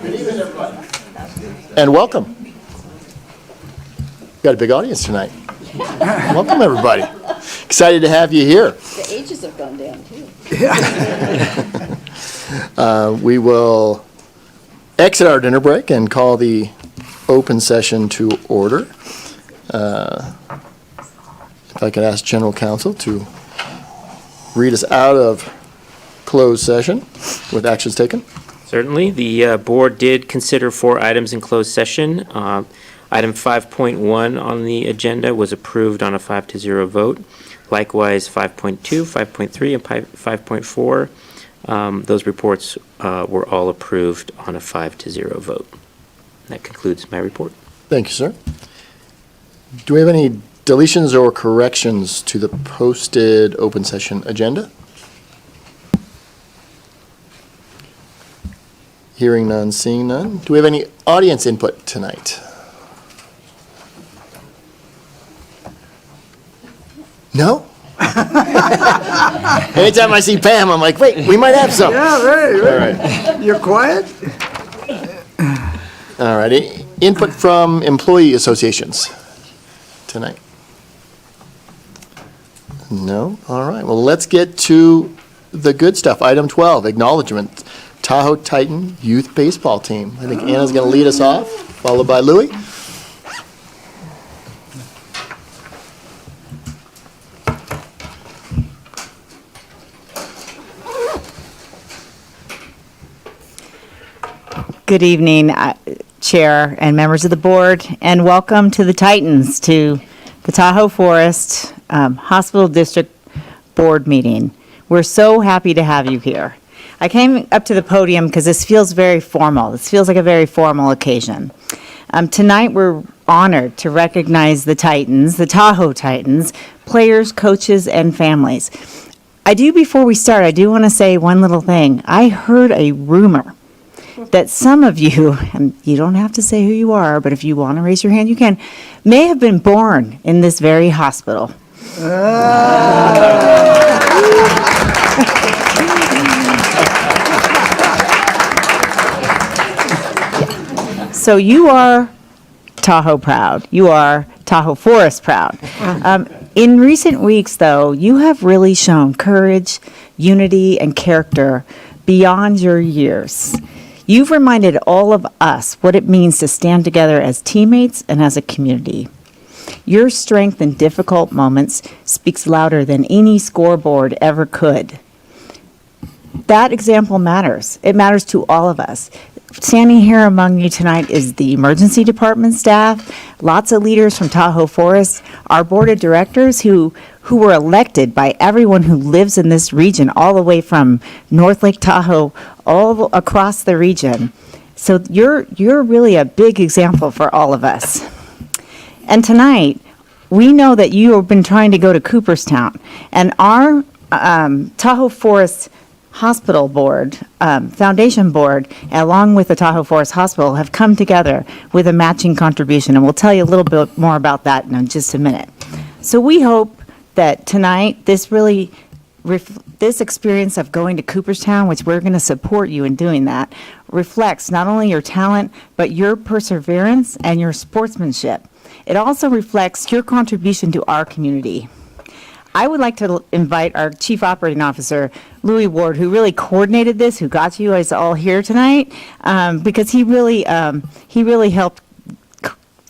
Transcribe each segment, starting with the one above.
Good evening, everybody. And welcome. Got a big audience tonight. Welcome, everybody. Excited to have you here. The ages have gone down, too. We will exit our dinner break and call the open session to order. If I could ask General Counsel to read us out of closed session with actions taken. Certainly. The board did consider 4 items in closed session. Item 5.1 on the agenda was approved on a 5-0 vote. Likewise, 5.2, 5.3, and 5.4. Those reports were all approved on a 5-0 vote. That concludes my report. Thank you, sir. Do we have any deletions or corrections to the posted open session agenda? Hearing none, seeing none. Do we have any audience input tonight? No? Anytime I see Pam, I'm like, wait, we might have some. Yeah, right. All right. You're quiet? All righty. Input from employee associations tonight? No? All right. Well, let's get to the good stuff. Item 12, acknowledgement. Tahoe Titan Youth Baseball Team. I think Anna's going to lead us off, followed by Louie. Good evening, Chair and members of the board, and welcome to the Titans, to the Tahoe Forest Hospital District Board meeting. We're so happy to have you here. I came up to the podium because this feels very formal. This feels like a very formal occasion. Tonight, we're honored to recognize the Titans, the Tahoe Titans, players, coaches, and families. Before we start, I do want to say one little thing. I heard a rumor that some of you, and you don't have to say who you are, but if you want to raise your hand, you can, may have been born in this very hospital. So you are Tahoe proud. You are Tahoe Forest proud. In recent weeks, though, you have really shown courage, unity, and character beyond your years. You've reminded all of us what it means to stand together as teammates and as a community. Your strength in difficult moments speaks louder than any scoreboard ever could. That example matters. It matters to all of us. Standing here among you tonight is the emergency department staff, lots of leaders from Tahoe Forest, our board of directors who were elected by everyone who lives in this region, all the way from North Lake Tahoe, all across the region. So you're really a big example for all of us. And tonight, we know that you have been trying to go to Cooperstown, and our Tahoe Forest Hospital Board, Foundation Board, along with the Tahoe Forest Hospital, have come together with a matching contribution, and we'll tell you a little bit more about that in just a minute. So we hope that tonight, this experience of going to Cooperstown, which we're going to support you in doing that, reflects not only your talent, but your perseverance and your sportsmanship. It also reflects your contribution to our community. I would like to invite our Chief Operating Officer, Louie Ward, who really coordinated this, who got you guys all here tonight, because he really helped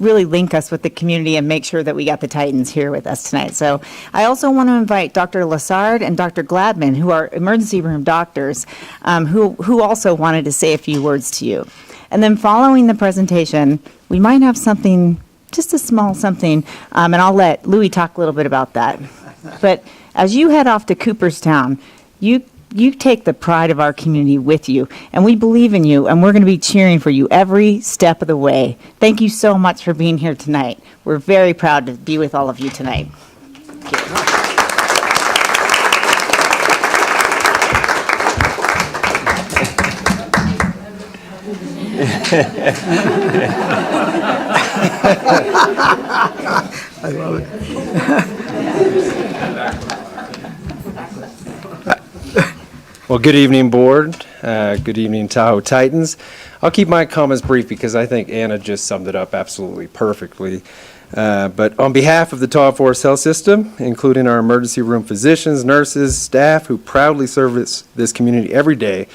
really link us with the community and make sure that we got the Titans here with us tonight. So I also want to invite Dr. Lassard and Dr. Gladman, who are emergency room doctors, who also wanted to say a few words to you. And then following the presentation, we might have something, just a small something, and I'll let Louie talk a little bit about that. But as you head off to Cooperstown, you take the pride of our community with you, and we believe in you, and we're going to be cheering for you every step of the way. Thank you so much for being here tonight. We're very proud to be with all of you tonight. I love it. Well, good evening, board. Good evening, Tahoe Titans. I'll keep my comments brief because I think Anna just summed it up absolutely perfectly. But on behalf of the Tahoe Forest Health System, including our emergency room physicians, nurses, staff who proudly service this community every day,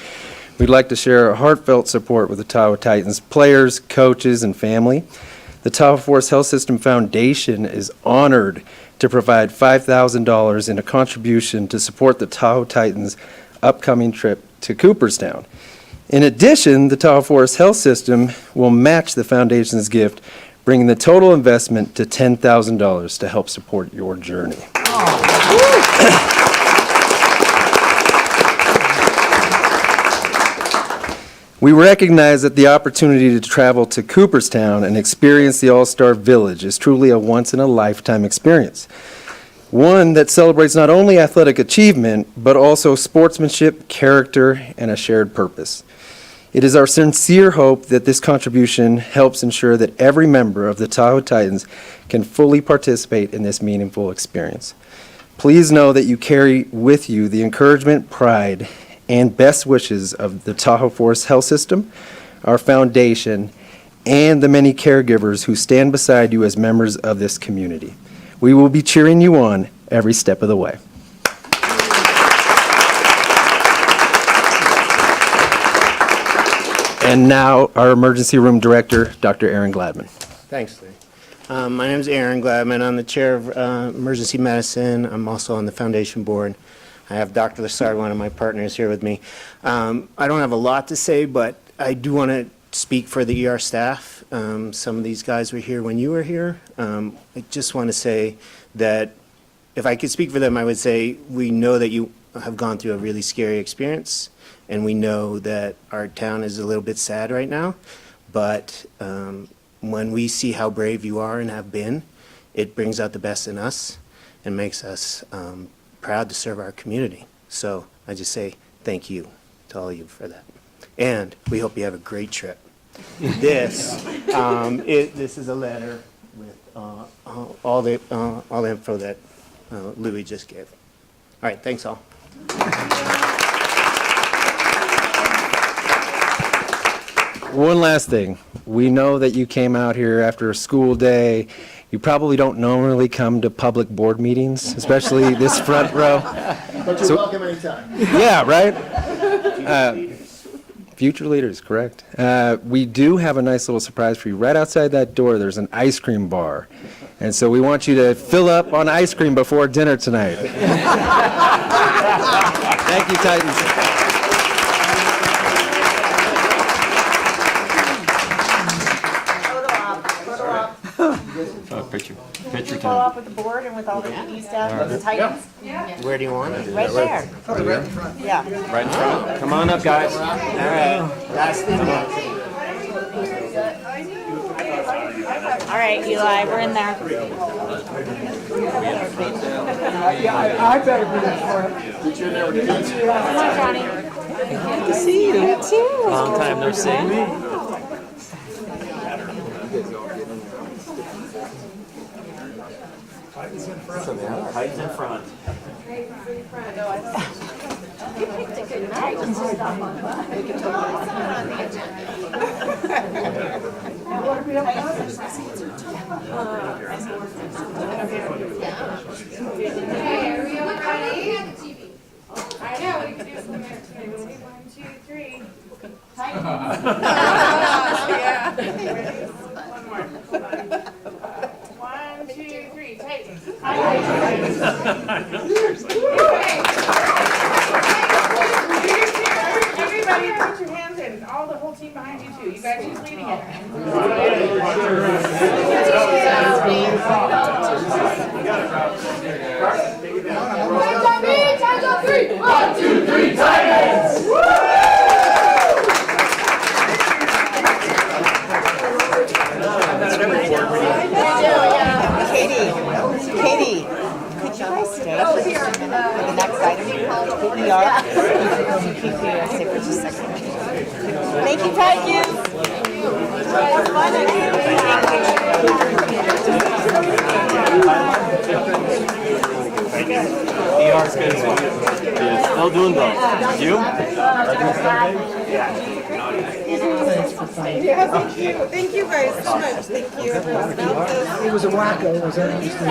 we'd like to share our heartfelt support with the Tahoe Titans players, coaches, and family. The Tahoe Forest Health System Foundation is honored to provide $5,000 in a contribution to support the Tahoe Titans' upcoming trip to Cooperstown. In addition, the Tahoe Forest Health System will match the foundation's gift, bringing the total investment to $10,000 to help support your journey. We recognize that the opportunity to travel to Cooperstown and experience the All-Star Village is truly a once-in-a-lifetime experience. One that celebrates not only athletic achievement, but also sportsmanship, character, and a shared purpose. It is our sincere hope that this contribution helps ensure that every member of the Tahoe Titans can fully participate in this meaningful experience. Please know that you carry with you the encouragement, pride, and best wishes of the Tahoe Forest Health System, our foundation, and the many caregivers who stand beside you as members of this community. We will be cheering you on every step of the way. And now, our emergency room director, Dr. Aaron Gladman. Thanks, Lee. My name is Aaron Gladman. I'm the chair of emergency medicine. I'm also on the foundation board. I have Dr. Lassard, one of my partners, here with me. I don't have a lot to say, but I do want to speak for the ER staff. Some of these guys were here when you were here. I just want to say that if I could speak for them, I would say we know that you have gone through a really scary experience, and we know that our town is a little bit sad right now. But when we see how brave you are and have been, it brings out the best in us and makes us proud to serve our community. So I just say thank you to all of you for that. And we hope you have a great trip. This is a letter with all the info that Louis just gave. All right, thanks all. One last thing. We know that you came out here after a school day. You probably don't normally come to public board meetings, especially this front row. But you're welcome anytime. Yeah, right? Future leaders, correct. We do have a nice little surprise for you. Right outside that door, there's an ice cream bar. And so we want you to fill up on ice cream before dinner tonight. Thank you, Titans. Picture Follow up with the board and with all the ED staff and the Titans? Where do you want it? Right there. Yeah. right in front. Come on up, guys. All right. Last thing. All right, Eli, we're in there. I better be there for it. Come on, Johnny. Good to see you. You too. Long time no see. Heights in front. Okay, are we all ready? I know, we can do some there too. 1, 2, 3. Yeah. One more. Hold on. 1, 2, 3. Titans. Everybody put your hands in. All the whole team behind you too. You guys, who's leading it? Times on 3. 1, 2, 3. Titans. Katie, could you guys stay for just a minute for the next item? The ER? Keep here, stay for just a second. Thank you, Titans. Have fun. ER's good as well. Still doing those. You? Yeah, thank you. Thank you guys so much. Thank you, everyone. It was a wacko, was that interesting?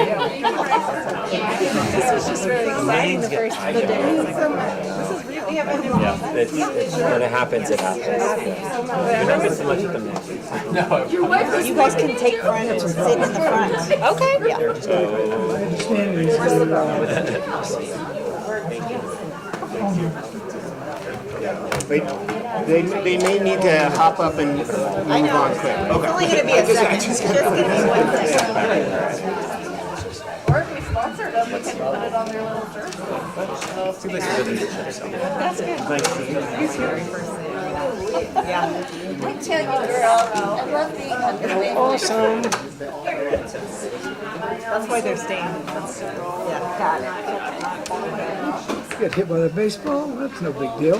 This was just really exciting the first the day. Thank you so much. This is really, we have a new office. When it happens, it happens. You're Not so much at the next. You guys can take front and sit in the front. okay. Yeah. Wait, they may need to hop up and move on quick. It's only gonna be a second. Just give me 1 second. Or if we sponsored them, we can put it on their little shirt. That's good. He's here first. Yeah. I tell you, girl, I love being on the way. Awesome. That's why they're staying. Yeah, got it. Get hit by a baseball, that's no big deal.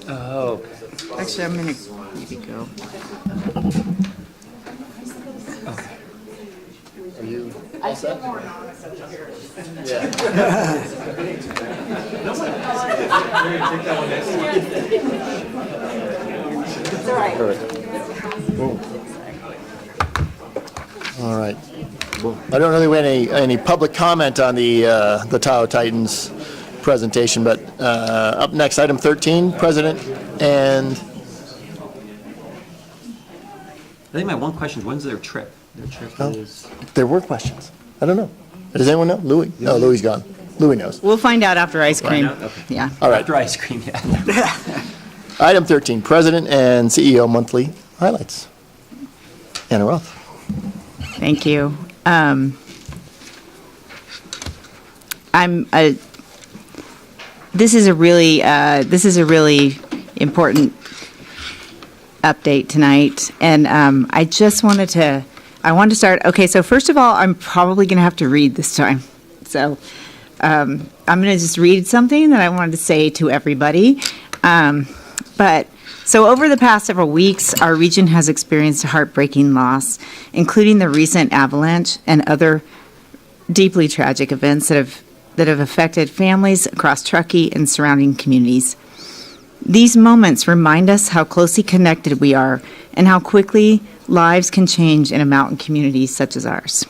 Oh. Actually, I'm gonna maybe go. Are you all set? It's all right. All right. I don't really have any public comment on the Tahoe Titans presentation, but up next, item 13, President and I think my one question is, when's their trip? Their trip is... there were questions. I don't know. Does anyone know? Louis? No, Louis gone. Louis knows. We'll find out after ice cream. out? Okay. Yeah. All right. After ice cream, yeah. Item 13, President and CEO monthly highlights. Anna Roth. Thank you. This is a really important update tonight, and I wanted to start. Okay, so first of all, I'm probably going to have to read this time. So I'm going to just read something that I wanted to say to everybody. So over the past several weeks, our region has experienced a heartbreaking loss, including the recent avalanche and other deeply tragic events that have affected families across Truckee and surrounding communities. These moments remind us how closely connected we are and how quickly lives can change in a mountain community such as ours.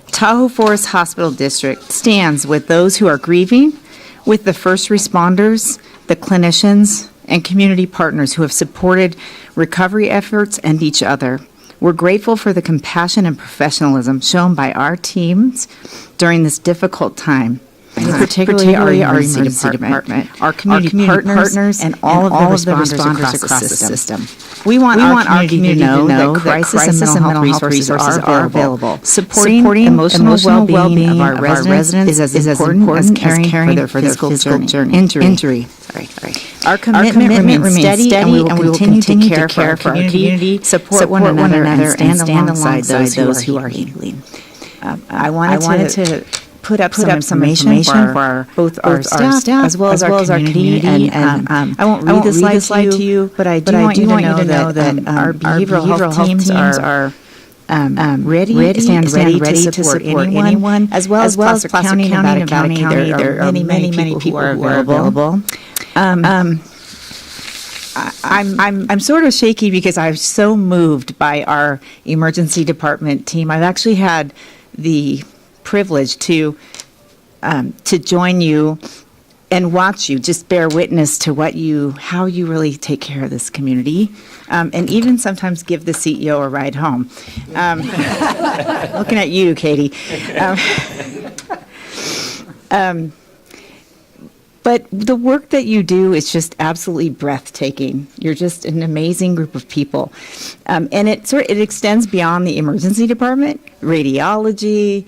Tahoe Forest Hospital District stands with those who are grieving, with the first responders, the clinicians, and community partners who have supported recovery efforts and each other. We're grateful for the compassion and professionalism shown by our teams during this difficult time, particularly our emergency department, our community partners, and all of the responders across the system. We want our community to know that crisis and mental health resources are available. Supporting emotional well-being of our residents is as important as caring for their physical injury. Our commitment remains steady, and we will continue to care for our community, support one another, and stand alongside those who are healing. I wanted to put up some information for both our staff as well as our community. And I won't read this slide to you, but I do want you to know that our behavioral health teams are ready to support anyone, as well as Placer County and Nevada County. There are many people who are available. I'm sort of shaky because I'm so moved by our emergency department team. I've actually had the privilege to join you and watch you, just bear witness to how you really take care of this community, and even sometimes give the CEO a ride home. Looking at you, Katie. But the work that you do is just absolutely breathtaking. You're just an amazing group of people. And it extends beyond the emergency department, radiology,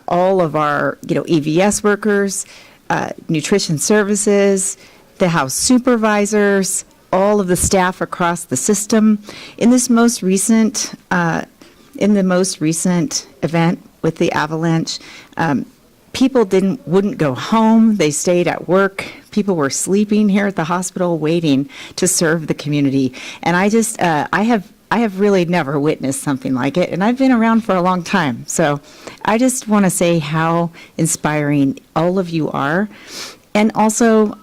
all of our, EVS workers, nutrition services, the house supervisors, all of the staff across the system. In the most recent event with the avalanche, people wouldn't go home. They stayed at work. People were sleeping here at the hospital waiting to serve the community. And I I have really never witnessed something like it, and I've been around for a long time. So I just want to say how inspiring all of you are, and also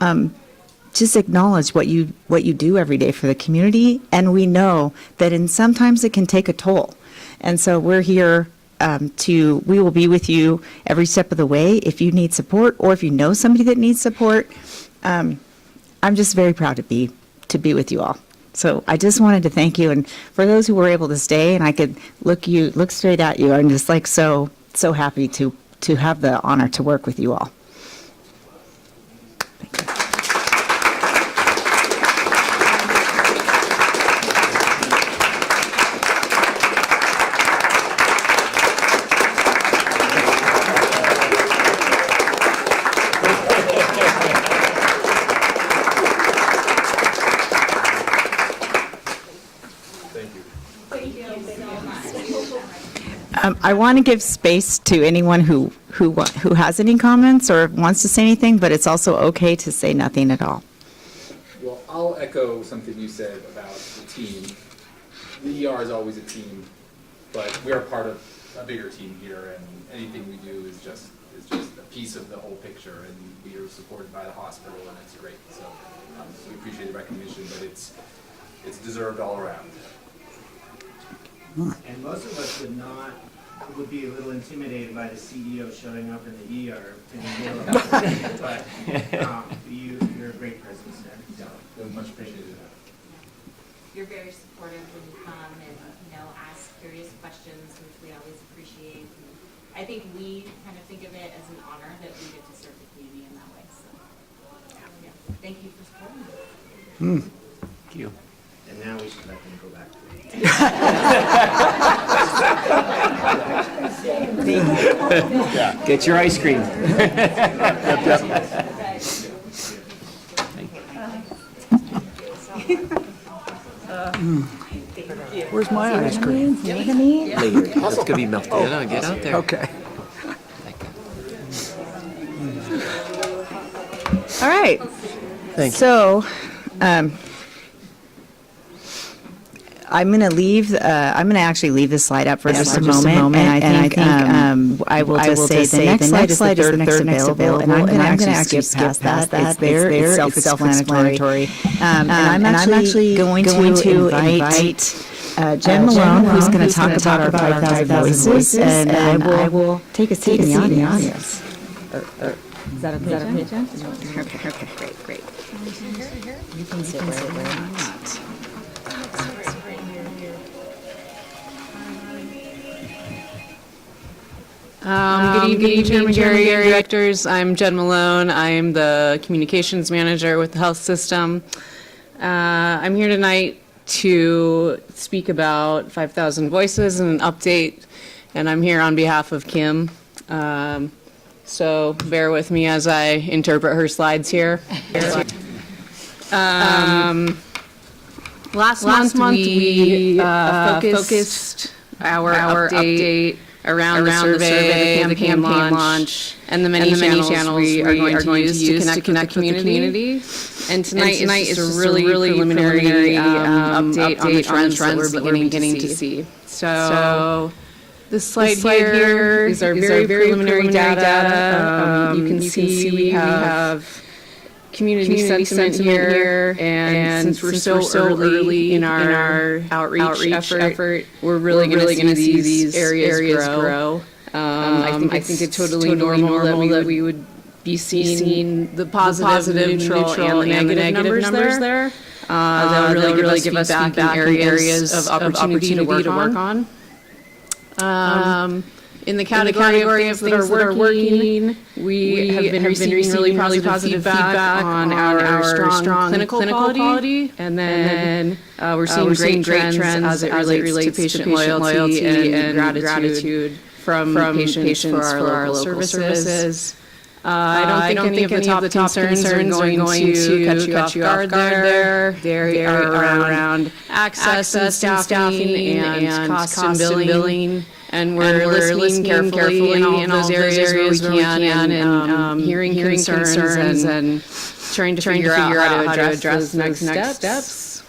just acknowledge what you do every day for the community. And we know that sometimes it can take a toll, and so we're here we will be with you every step of the way if you need support or if you know somebody that needs support. I'm just very proud to be with you all. So I just wanted to thank you, and for those who were able to stay, and I could look straight at you, I'm just like so happy to have the honor to work with you all. I want to give space to anyone who has any comments or wants to say anything, but it's also okay to say nothing at all. Well, I'll echo something you said about the team. The ER is always a team, but we are part of a bigger team here, and anything we do is just a piece of the whole picture, and we are supported by the hospital, and it's great. So we appreciate the recognition, but it's deserved all around. And most of us would be a little intimidated by the CEO showing up in the ER in the middle of it. But you're a great presence there. So much appreciated. You're very supportive when you come and, ask curious questions, which we always appreciate. And I think we kind of think of it as an honor that we get to serve the community in that way. So, yeah, thank you for supporting us. Thank you. And now we should let them go back to it. Get your ice cream. Where's my ice cream? Later. That's gonna be melted. Get out there. Okay. All right. Thank you. So, I'm going to actually leave this slide up for just a moment, and I think I will just say the next slide is the next available, and I'm going to actually skip past that. It's there. It's self-explanatory. And I'm actually going to invite Jen Malone, who's going to talk about our 5,000 voices, and I will take a seat in the audience. Is that okay, Jen? Okay, great. You can sit wherever you want. Good evening, Chairman Gary, directors. I'm Jen Malone. I'm the communications manager with the health system. I'm here tonight to speak about 5,000 Voices and an update, and I'm here on behalf of Kim. So bear with me as I interpret her slides here. Last month we focused our update around the survey, the campaign launch, and the many channels we are going to use to connect with the community. And tonight is just a really preliminary update on the trends that we're beginning to see. So this slide here is our very preliminary data. You can see we have community sentiment here, and since we're so early in our outreach effort, we're really going to see these areas grow. I think it's totally normal that we would be seeing the positive, neutral, and the negative numbers there. They'll really give us feedback in areas of opportunity to work on. In the category of things that are working, we have been receiving really positive feedback on our strong clinical quality, and then we're seeing great trends as it relates to patient loyalty and gratitude from patients for our local services. I don't think any of the top concerns are going to catch you off guard there. They are around access and staffing and cost and billing. And we're listening carefully in all of those areas where we can, and hearing concerns and trying to figure out how to address the next steps.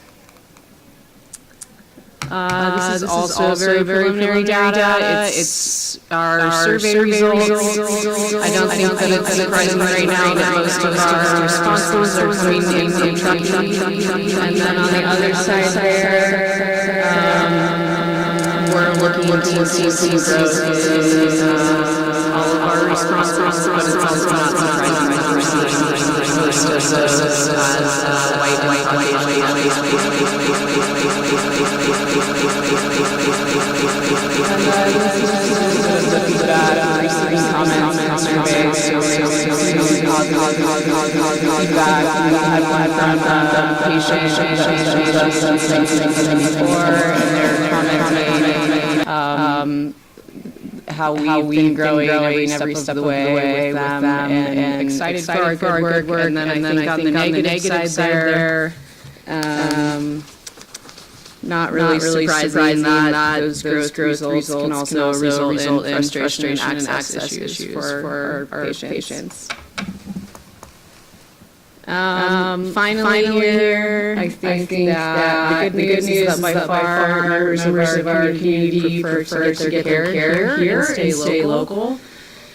This is also very preliminary data. It's our survey results. I don't think that it's surprising right now that most of our responses are coming in from Truckee. And then on the other side there, we're looking to see some growth in all of our responses, but it's also not surprising that we're seeing most of those as how we've been growing every step of the way with them, and excited for our good work. And then I think on the negative side there, not really surprising that those growth results can also result in frustration and access issues for our patients. Finally here, I think that the good news is that by far members of our community prefer to get their care here and stay local.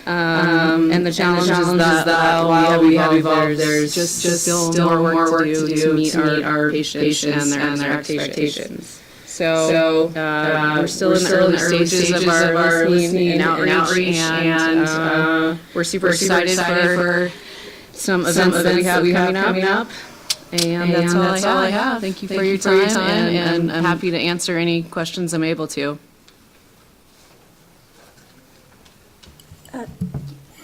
And the challenge is that while we have evolved, there's just still more work to do to meet our patients and their expectations. So we're still in the early stages of our listening and outreach, and we're super excited for some events that we have coming up. And that's all I have. Thank you for your time, and I'm happy to answer any questions I'm able to.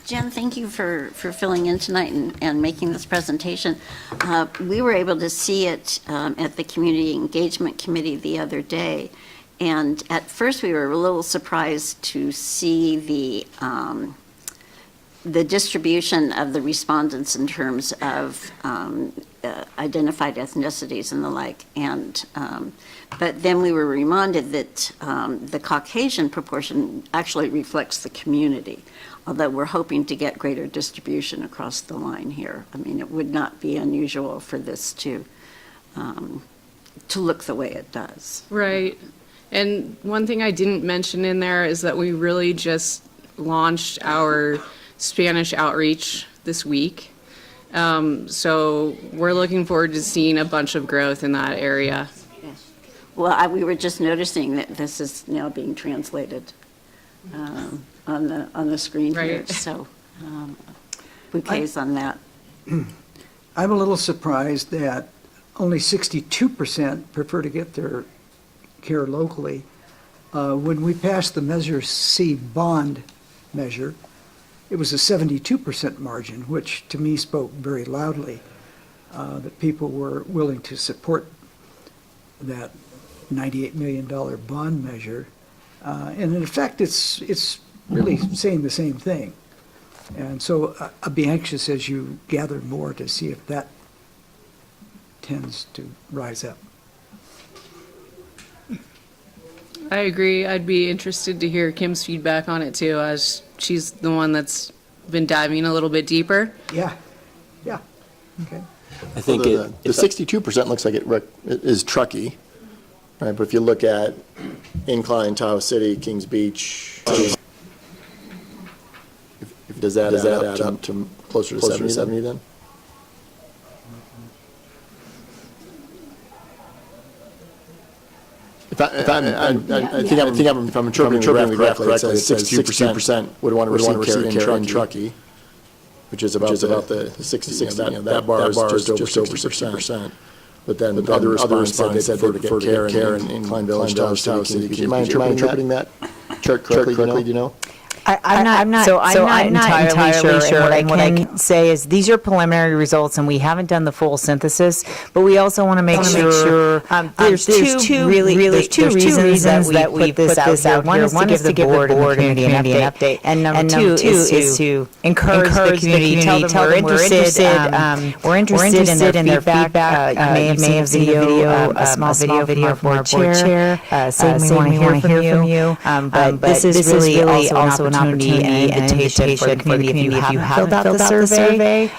Jen, thank you for filling in tonight and making this presentation. We were able to see it at the Community Engagement Committee the other day, and at first we were a little surprised to see the distribution of the respondents in terms of identified ethnicities and the like, but then we were reminded that the Caucasian proportion actually reflects the community, although we're hoping to get greater distribution across the line here. I mean, it would not be unusual for this to look the way it does. Right. And one thing I didn't mention in there is that we really just launched our Spanish outreach this week. So we're looking forward to seeing a bunch of growth in that area. Yes. Well, we were just noticing that this is now being translated on the screen here. Right. So bouquets on that. I'm a little surprised that only 62% prefer to get their care locally. When we passed the Measure C bond measure, it was a 72% margin, which to me spoke very loudly that people were willing to support that $98 million bond measure. And in effect, it's really saying the same thing. And so I'd be anxious as you gather more to see if that tends to rise up. I agree. I'd be interested to hear Kim's feedback on it too, as she's the one that's been diving a little bit deeper. Yeah, okay. I think the 62% looks like it is Truckee, right? But if you look at Incline, Tahoe City, Kings Beach, does that add up to closer to 70 then? If I'm interpreting the graph correctly, it says 62% would want to receive care in Truckee, which is about the 66, that bar is just over 60%. But then other respondents said they prefer to get care in Incline Village, Tahoe City. Am I interpreting that chart correctly, do you know? I'm not entirely sure. And what I can say is these are preliminary results, and we haven't done the full synthesis. But we also want to make sure there's two reasons that we put this out. One is to give the board and the community an update, and number two is to encourage the community. Tell them we're interested in their feedback. You may have seen a video, a small video from our board chair saying we want to hear from you. But this is really also an opportunity and an invitation for the community if you haven't filled out the survey.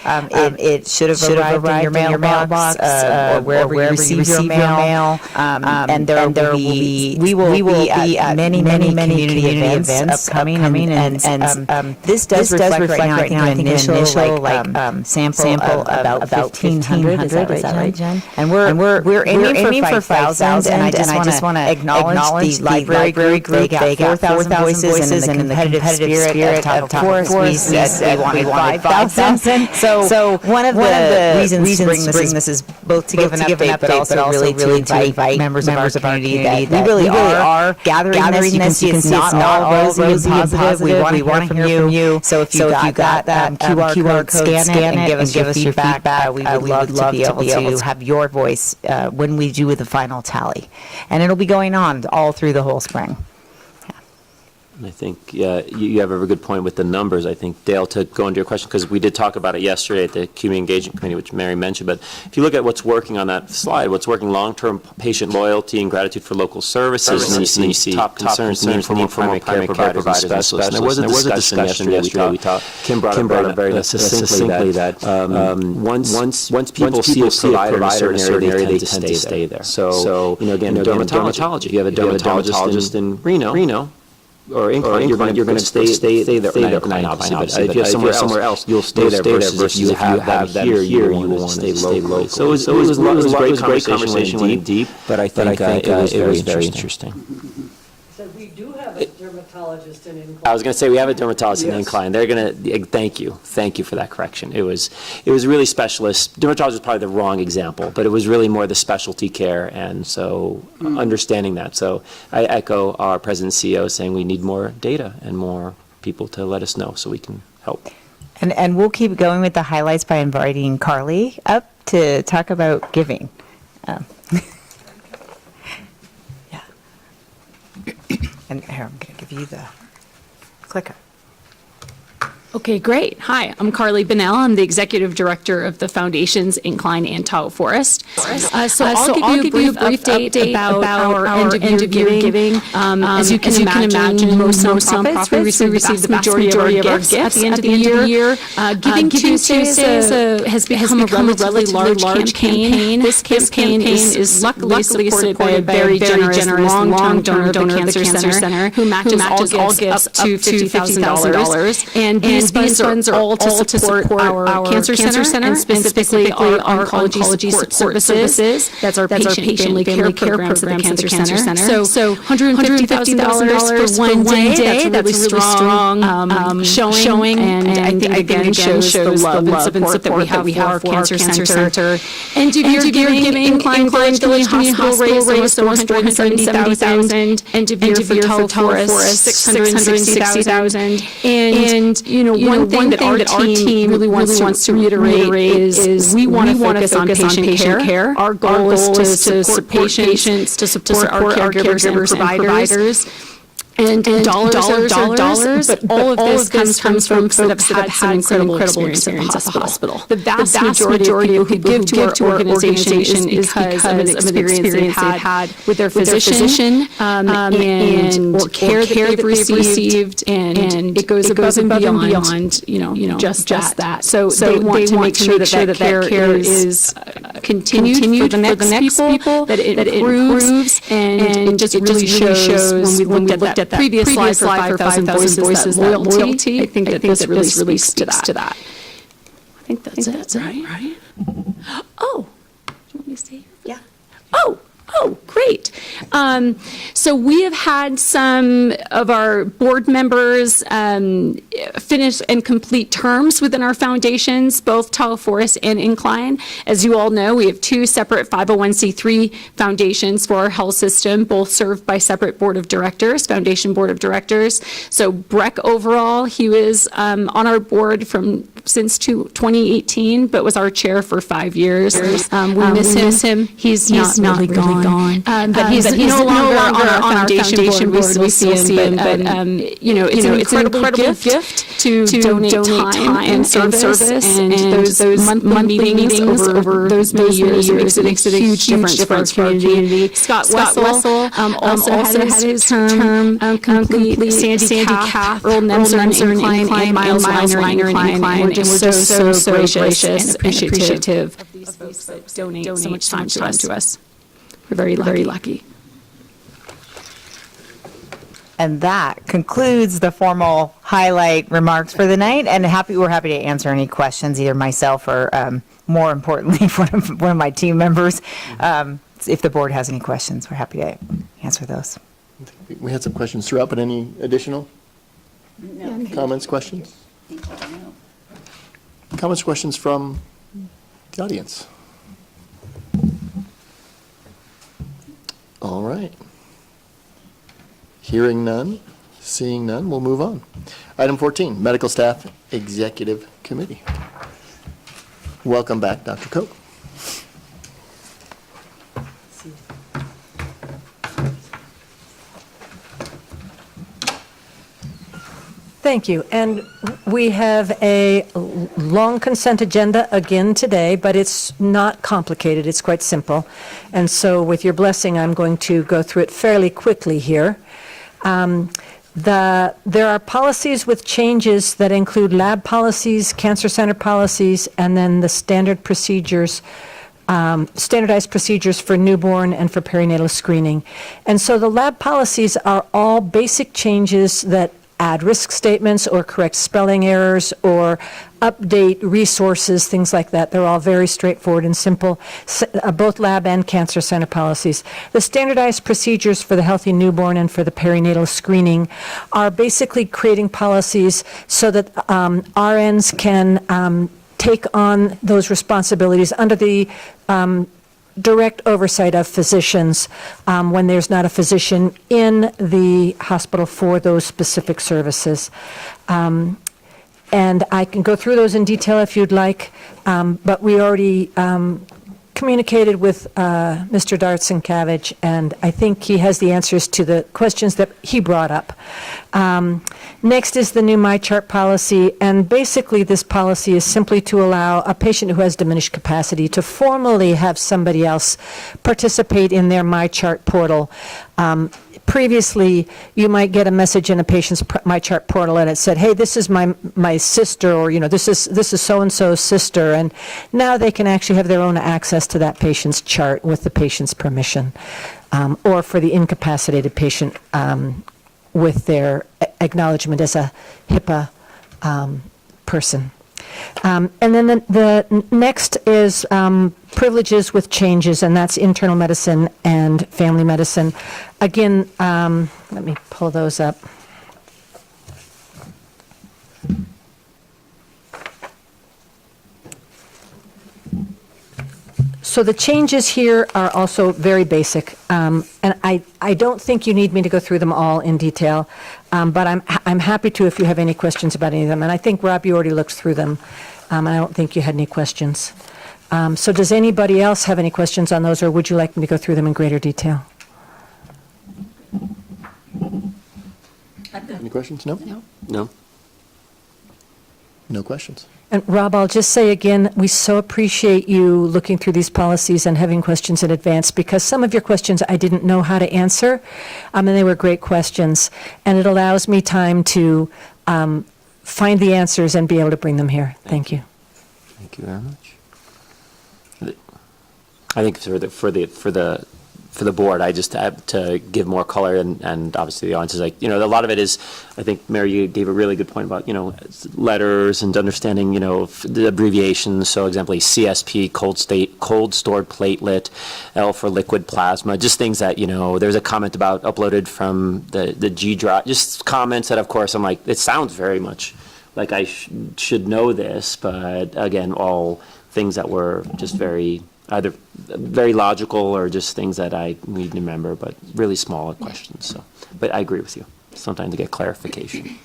It should have arrived in your mailbox or wherever you receive your mail. And we will be at many community events upcoming. And this does reflect right now, I think, an initial sample of about 1,500. Is that right, Jen? And we're aiming for 5,000. And I just want to acknowledge the library group. They got 4,000 voices and in the competitive spirit of Tahoe Forest, we said we wanted 5,000. So one of the reasons to bring this is both to give an update, but also really to invite members of our community that we really are gathering this. You can see it's not all rosy and positive. We want to hear from you. So if you got that QR code, scan it and give us your feedback. We would love to be able to have your voice when we do the final tally. And it'll be going on all through the whole spring. I think you have a very good point with the numbers. I think, Dale, to go into your question, because we did talk about it yesterday at the Community Engagement Committee, which Mary mentioned, but if you look at what's working on that slide, what's working long-term patient loyalty and gratitude for local services, and then you see top concerns, need for more primary care providers and specialists. There was a discussion yesterday. We talked, Kim brought up very succinctly that once people see a provider in a certain area, they tend to stay there. So, again, dermatology. If you have a dermatologist in Reno, or Incline, you're going to stay there. Obviously, but if you have somewhere else, you'll stay there versus if you have that here, you will want to stay local. So it was a great conversation, went deep, but I think it was very interesting. So we do have a dermatologist in Incline. I was going to say, we have a dermatologist in Incline. They're going to, thank you for that correction. It was really specialist. Dermatologist is probably the wrong example, but it was really more the specialty care, and so understanding that. So I echo our president and CEO saying we need more data and more people to let us know so we can help. And we'll keep going with the highlights by inviting Carly up to talk about giving. And here, I'm going to give you the clicker. Okay, great. Hi, I'm Carly Bennell. I'm the Executive Director of the Foundations Incline and Tahoe Forest. So I'll give you a brief update about our end of year giving. As you can imagine, most nonprofits, we receive the majority of our gifts at the end of the year. Giving Tuesdays has become a relatively large campaign. This campaign is luckily supported by a very generous long-term donor of the Cancer Center who matches all gifts up to $50,000. And these funds are all to support our Cancer Center and specifically our oncology support services. That's our patient family care programs at the Cancer Center. So $150,000 for one day, that's really strong showing, and I think again shows the love and support that we have for our Cancer Center. End of year giving, Incline Village Hospital raised almost $470,000. End of year for Tahoe Forest, $660,000. And one thing that our team really wants to reiterate is we want to focus on patient care. Our goal is to support patients, to support our caregivers and providers. And dollars are dollars, but all of this comes from folks that have had some incredible experience at the hospital. The vast majority of people who give to our organization is because of an experience they've had with their physician and or care that they've received, and it goes above and beyond, just that. So they want to make sure that care is continued for the next people, that it improves, and it just really shows when we looked at that previous slide for 5,000 voices, that loyalty. I think that this really speaks to that. I think that's it, right? Oh, do you want me to stay here? Yeah. Oh, great. So we have had some of our board members finish and complete terms within our foundations, both Tahoe Forest and Incline. As you all know, we have two separate 501c3 foundations for our health system, both served by separate board of directors, foundation board of directors. So Breck overall, he was on our board from since 2018, but was our chair for 5 years. We miss him. He's not really gone. But he's no longer on our foundation board. We still see him, but it's an incredible gift to donate time and service and those monthly meetings over those many years. It makes it a huge difference for our community. Scott Wessel also had his term complete. Sandy Kath, Earl Nemser and Miles Weiner and Incline. And we're just so gracious and appreciative of these folks that donate so much time to us. We're very lucky. And that concludes the formal highlight remarks for the night. And we're happy to answer any questions, either myself or, more importantly, one of my team members. If the board has any questions, we're happy to answer those. We had some questions throughout, but any additional comments, questions? Comments, questions from the audience? All right. Hearing none, seeing none, we'll move on. Item 14, Medical Staff Executive Committee. Welcome back, Dr. Koch. Thank you. And we have a long consent agenda again today, but it's not complicated. It's quite simple. And so with your blessing, I'm going to go through it fairly quickly here. There are policies with changes that include lab policies, cancer center policies, and then the standardized procedures for newborn and for perinatal screening. And so the lab policies are all basic changes that add risk statements or correct spelling errors or update resources, things like that. They're all very straightforward and simple, both lab and cancer center policies. The standardized procedures for the healthy newborn and for the perinatal screening are basically creating policies so that RNs can take on those responsibilities under the direct oversight of physicians when there's not a physician in the hospital for those specific services. And I can go through those in detail if you'd like, but we already communicated with Mr. Dartson-Cabbage, and I think he has the answers to the questions that he brought up. Next is the new MyChart policy, and basically this policy is simply to allow a patient who has diminished capacity to formally have somebody else participate in their MyChart portal. Previously, you might get a message in a patient's MyChart portal and it said, hey, this is my sister, or this is so-and-so's sister, and now they can actually have their own access to that patient's chart with the patient's permission, or for the incapacitated patient with their acknowledgement as a HIPAA person. And then the next is privileges with changes, and that's internal medicine and family medicine. Again, let me pull those up. So the changes here are also very basic, and I don't think you need me to go through them all in detail, but I'm happy to if you have any questions about any of them. And I think, Rob, you already looked through them, and I don't think you had any questions. So does anybody else have any questions on those, or would you like me to go through them in greater detail? Any questions? No? No? No questions. And Rob, I'll just say again, we so appreciate you looking through these policies and having questions in advance, because some of your questions I didn't know how to answer, and they were great questions. And it allows me time to find the answers and be able to bring them here. Thank you. Thank you very much. I think for the board, I just have to give more color, and obviously the audience is like, a lot of it is, I think, Mary, you gave a really good point about, letters and understanding, the abbreviations. So example, CSP, cold stored platelet, L for liquid plasma, just things that, there's a comment about uploaded from the G drive, just comments that, of course, I'm like, it sounds very much like I should know this, but again, all things that were just either very logical or just things that I need to remember, but really small questions. So, but I agree with you. Sometimes to get clarification.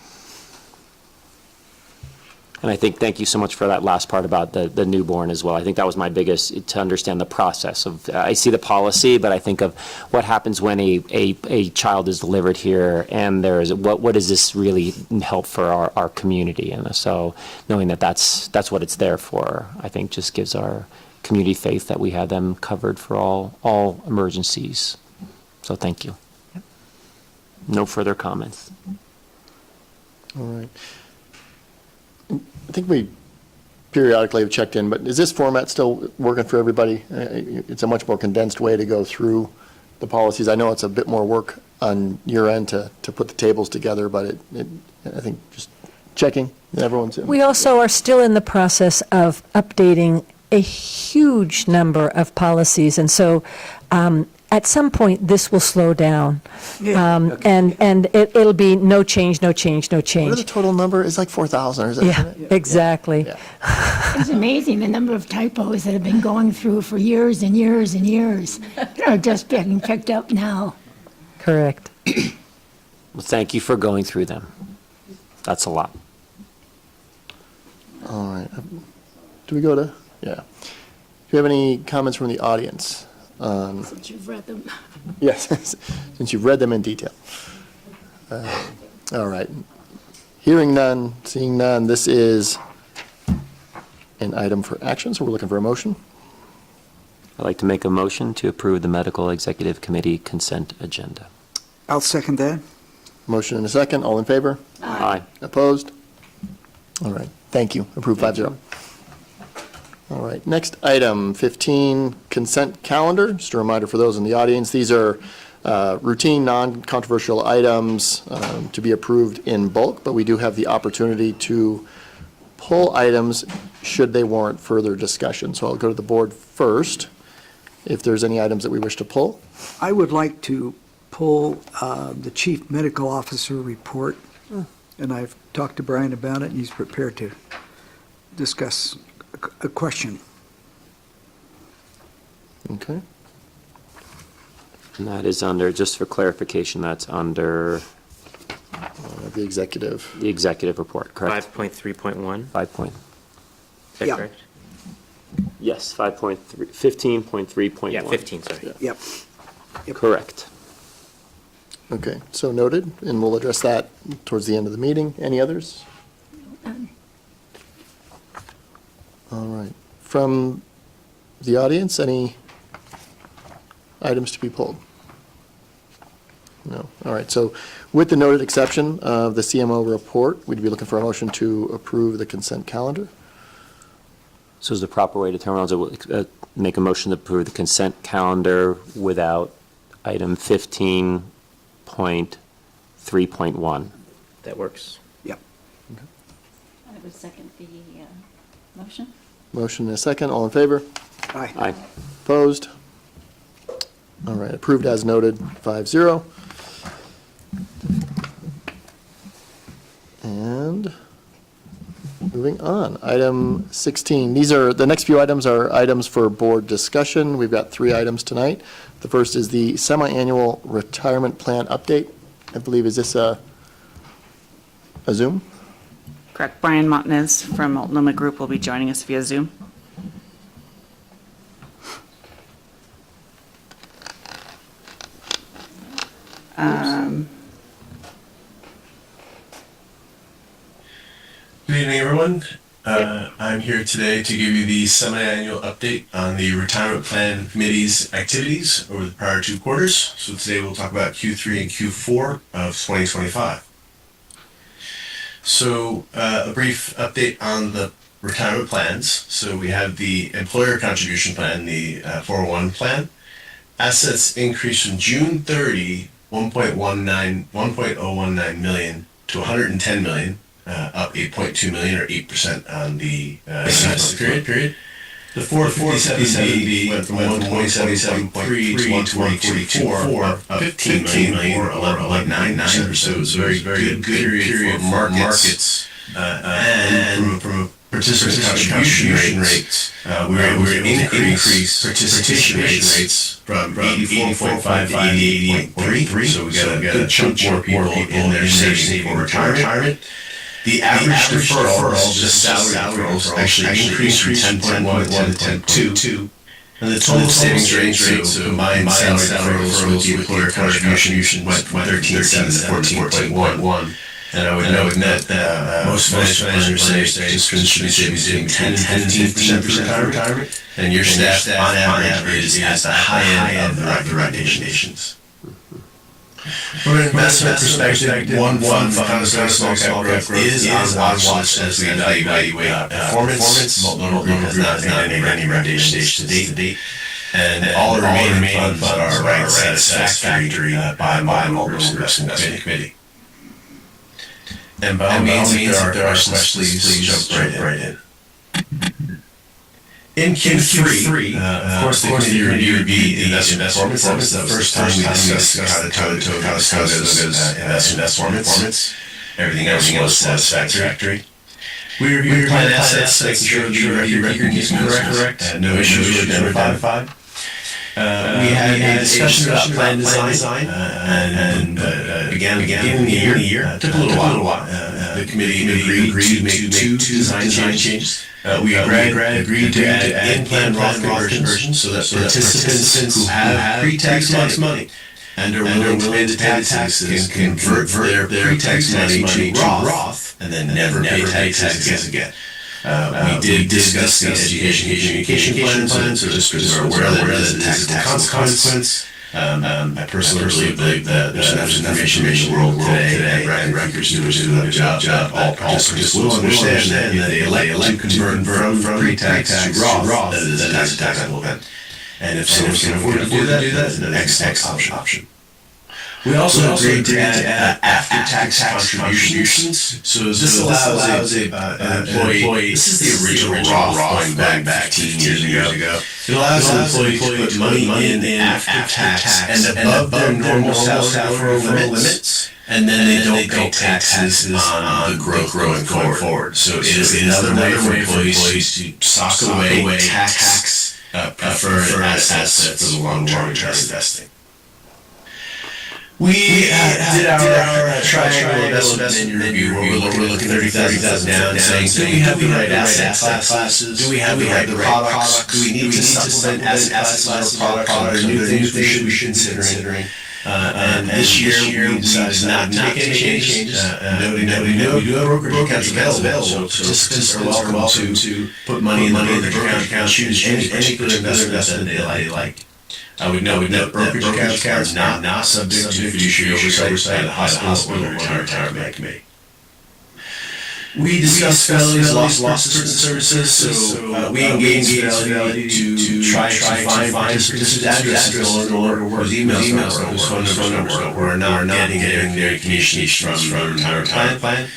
And I think, thank you so much for that last part about the newborn as well. I think that was my biggest, to understand the process of, I see the policy, but I think of what happens when a child is delivered here, and what does this really help for our community? And so knowing that that's what it's there for, I think just gives our community faith that we have them covered for all emergencies. So thank you. No further comments. All right. I think we periodically have checked in, but is this format still working for everybody? It's a much more condensed way to go through the policies. I know it's a bit more work on your end to put the tables together, but I think just checking, everyone's in. We also are still in the process of updating a huge number of policies, and so at some point, this will slow down. And it'll be no change, no change, no What is the change. total number? It's like 4,000, or is that? Yeah, exactly. Yeah. It's amazing the number of typos that have been going through for years and years and years that are just getting picked up now. Correct. Well, thank you for going through them. That's a lot. All right. Do we go to, yeah. Do you have any comments from the audience? Since you've read them. Yes, since you've read them in detail. All right. Hearing none, seeing none, this is an item for action, so we're looking for a motion. I'd like to make a motion to approve the Medical Executive Committee consent agenda. I'll second that. Motion and a second, all in favor? Aye. Opposed? All right, thank you. Approved 5-0. All right, next item, 15, consent calendar. Just a reminder for those in the audience, these are routine, non-controversial items to be approved in bulk, but we do have the opportunity to pull items should they warrant further discussion. So I'll go to the board first, if there's any items that we wish to pull. I would like to pull the chief medical officer report, and I've talked to Brian about it, and he's prepared to discuss a question. Okay. And that is under, just for clarification, that's under The executive. the executive report, correct? 5.3.1, 5 point, is that Yeah. correct? yes, 5.3, 15.3.1. Yeah, 15, sorry. Yep. Correct. Okay, so noted, and we'll address that towards the end of the meeting. Any others? All right. From the audience, any items to be pulled? No. All right, so with the noted exception of the CMO report, we'd be looking for a motion to approve the consent calendar. So is the proper way to determine, make a motion to approve the consent calendar without item 15.3.1? That works. Yep. I would second the motion. Motion and a second, all in favor? Aye. Aye. Opposed? All right, approved as noted, 5-0. And moving on, item 16. The next few items are items for board discussion. We've got 3 items tonight. The first is the semi-annual retirement plan update. I believe, is this a Zoom? Correct. Brian Montanez from Multnomah Group will be joining us via Zoom. Good evening, everyone. I'm here today to give you the semi-annual update on the retirement plan committee's activities over the prior 2 quarters. So today we'll talk about Q3 and Q4 of 2025. So a brief update on the retirement plans. So we have the employer contribution plan, the 401 plan. Assets increased from June 30, 1.019 million to 110 million. Up 8.2 million or 8% on the period. The 457B went from 1.77.3 to 1.44, up 15 million or 11.99%. So it was a very good period for markets. And from a participant contribution rates, we were able to increase participation rates from 84.5 to 88.3. So we got a good chunk more people in there saving for retirement. The average deferral, just salary deferrals, actually increased from 10.1 to 10.2. And the total savings rate, so combined salary deferrals with the employer contribution went from 13.7 to 14.1. And I would note that most financial planners say participants should be saving 10 to 15% for retirement. And your staff, on average, is at the high end of the recommendations. From an investment perspective, one fund, small cap growth, is on watch list as we evaluate performance. Multnomah Group has not made any recommendations to date. And all the remaining funds are ranked satisfactory by Multnomah Group's investment committee. And by all means, if there are questions, please jump right in. In Q3, of course, the committee reviewed the investment performance. That was the first time we discussed how the Tahoe goes investment performance. Everything else was satisfactory. We reviewed plan assets, making sure the record is correct. No issues were identified. We had a discussion about plan design and began in the year. Took a little while. The committee agreed to make two design changes. We agreed to add in-plan Roth conversions so that participants who have pre-tax money and are willing to pay the taxes can convert their pre-tax money to Roth and then never pay taxes again. We did discuss the education and communication plan, so just because we're aware that it is a taxable consequence. I personally believe that there's enough information in the world today, and records do a good job. All participants will understand that they elect to convert from pre-tax to Roth, that is a taxable event. And if someone can afford to do that, it's an excellent option. We also agreed to add after-tax contributions. So this allows an employee, this is the original Roth going back 15 years ago. It allows an employee to put money in after tax and above their normal salary limits, and then they don't pay taxes on the growth going forward. So it is another way for employees to sock away tax preferred assets for the long-term investing. We did our triangle investment review where we're looking 30,000 down, saying, do we have the right asset classes? Do we have the right products? Do we need to supplement asset classes or products? Are there new things we should be considering? And this year we decided not to make any changes, noting that we do have brokerage accounts available, so participants are welcome to put money in the brokerage account, choose any particular investment that they like. I would note that brokerage accounts are not subject to fiduciary oversight by the hospital or retirement committee. We discussed Fidelity's loss persistent services, so we engaged Fidelity to try to find participants' addresses or whose emails or whose phone numbers were not getting their communications from the retirement plan.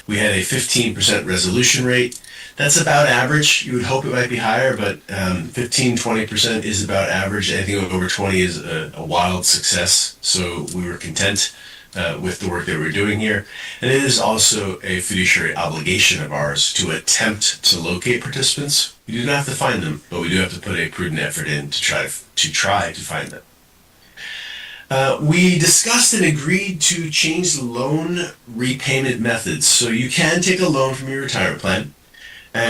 We had a 15% resolution rate. That's about average. You would hope it might be higher, but 15-20% is about average. Anything over 20 is a wild success. So we were content with the work that we're doing here. And it is also a fiduciary obligation of ours to attempt to locate participants. We do not have to find them, but we do have to put a prudent effort in to try to find them. We discussed and agreed to change the loan repayment methods. So you can take a loan from your retirement plan.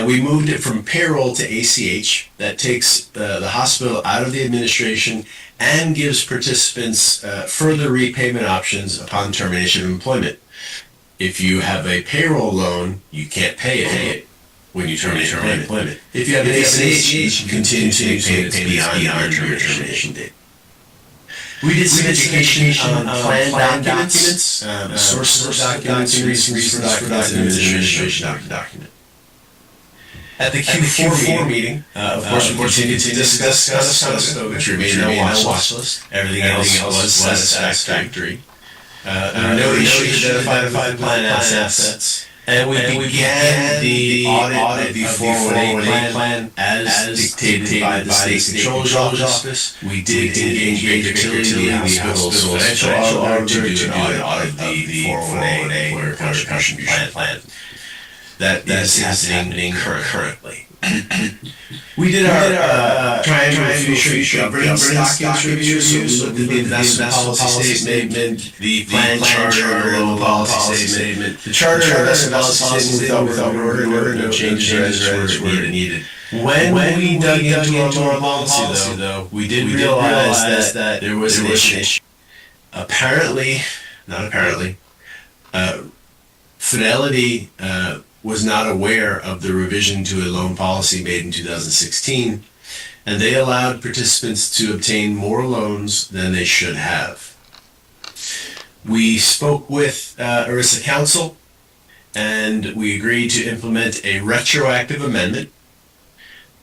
We moved it from payroll to ACH. That takes the hospital out of the administration and gives participants further repayment options upon termination of employment. If you have a payroll loan, you can't pay it when you terminate employment. If you have an ACH, you can continue to pay it beyond your termination date. We did some education on plan documents, sources of documents, reasons for documents, and administration document. At the Q4 meeting, of course, we continued to discuss Conestoga, which remained on our watch list. Everything else was satisfactory. No issues identified plan assets. And we began the audit of the 401A plan as dictated by the State Controller's Office. We did engage Baker Tilly, the hospital's financial auditor, to do an audit of the 401A employer contribution plan. that is happening currently. We did our triangle fiduciary governance documents review, so we looked at the investment policy statement, the plan charter, loan policy statement, the charter, investment policy statement, we thought we were in order, no changes were needed. When we dug into our policy, though, we did realize that there was an issue. Not apparently, Fidelity was not aware of the revision to a loan policy made in 2016, and they allowed participants to obtain more loans than they should have. We spoke with ERISA Counsel, and we agreed to implement a retroactive amendment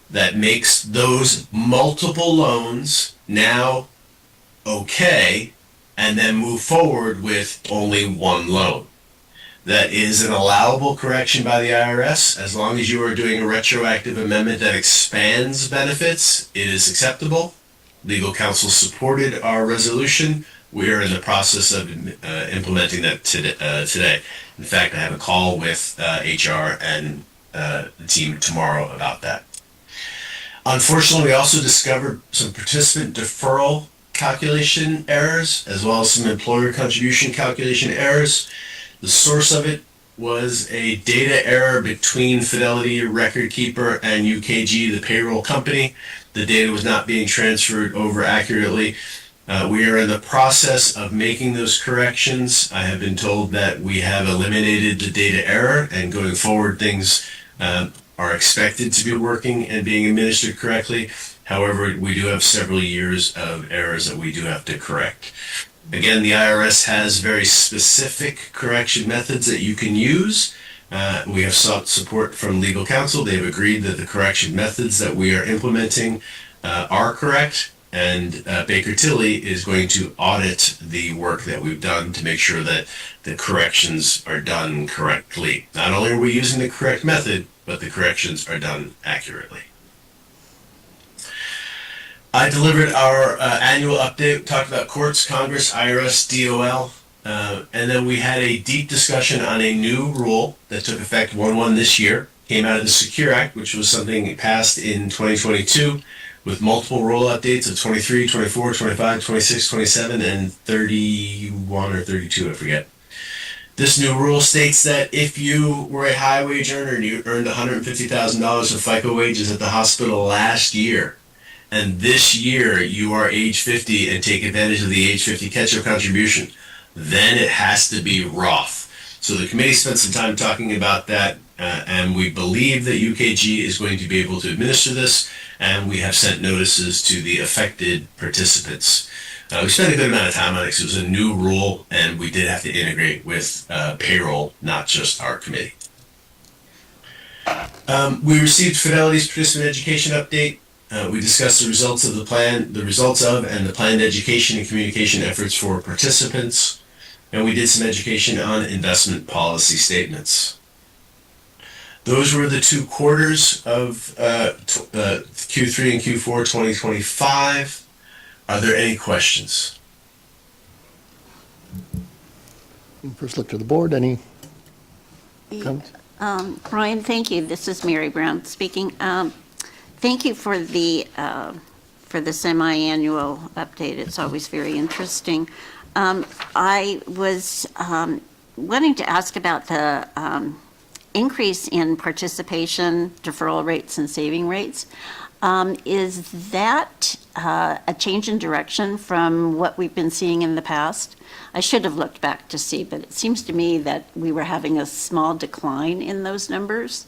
that makes those multiple loans now okay, and then move forward with only one loan. That is an allowable correction by the IRS. As long as you are doing a retroactive amendment that expands benefits, it is acceptable. Legal counsel supported our resolution. We are in the process of implementing that today. In fact, I have a call with HR and the team tomorrow about that. Unfortunately, we also discovered some participant deferral calculation errors, as well as some employer contribution calculation errors. The source of it was a data error between Fidelity Record Keeper and UKG, the payroll company. The data was not being transferred over accurately. We are in the process of making those corrections. I have been told that we have eliminated the data error, and going forward things are expected to be working and being administered correctly. However, we do have several years of errors that we do have to correct. Again, the IRS has very specific correction methods that you can use. We have sought support from legal counsel. They've agreed that the correction methods that we are implementing are correct, and Baker Tilly is going to audit the work that we've done to make sure that the corrections are done correctly. Not only are we using the correct method, but the corrections are done accurately. I delivered our annual update, talked about courts, Congress, IRS, DOL, and then we had a deep discussion on a new rule that took effect 1/1 this year, came out of the Secure Act, which was something passed in 2022 with multiple rule updates of 23, 24, 25, 26, 27, and 31 or 32, I forget. This new rule states that if you were a high wage earner and you earned $150,000 of FICA wages at the hospital last year, and this year you are age 50 and take advantage of the age 50 catch-up contribution, then it has to be Roth. So the committee spent some time talking about that, and we believe that UKG is going to be able to administer this, and we have sent notices to the affected participants. We spent a good amount of time on it because it was a new rule, and we did have to integrate with payroll, not just our committee. We received Fidelity's participant education update. We discussed the results of the plan, and the planned education and communication efforts for participants, and we did some education on investment policy statements. Those were the 2 quarters of Q3 and Q4 2025. Are there any questions? First look to the board, any comments? Brian, thank you. This is Mary Brown speaking. Thank you for the semi-annual update. It's always very interesting. I was wanting to ask about the increase in participation, deferral rates, and saving rates. Is that a change in direction from what we've been seeing in the past? I should have looked back to see, but it seems to me that we were having a small decline in those numbers.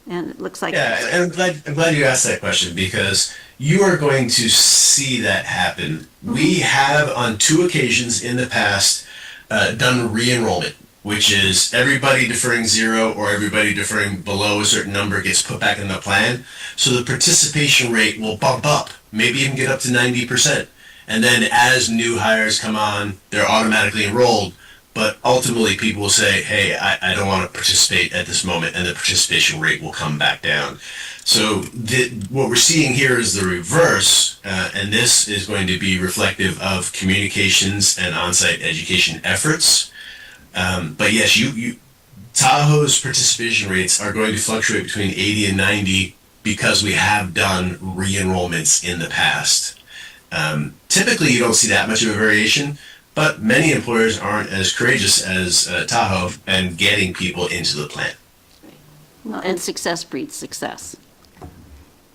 And it looks like... Yeah, and I'm glad you asked that question, because you are going to see that happen. We have, on 2 occasions in the past, done re-enrollment, which is everybody deferring 0 or everybody deferring below a certain number gets put back in the plan. So the participation rate will bump up, maybe even get up to 90%. And then as new hires come on, they're automatically enrolled. But ultimately, people will say, hey, I don't want to participate at this moment, and the participation rate will come back down. So what we're seeing here is the reverse, and this is going to be reflective of communications and on-site education efforts. But yes, Tahoe's participation rates are going to fluctuate between 80 and 90 because we have done re-enrollments in the past. Typically, you don't see that much of a variation, but many employers aren't as courageous as Tahoe and getting people into the plan. Well, and success breeds success. It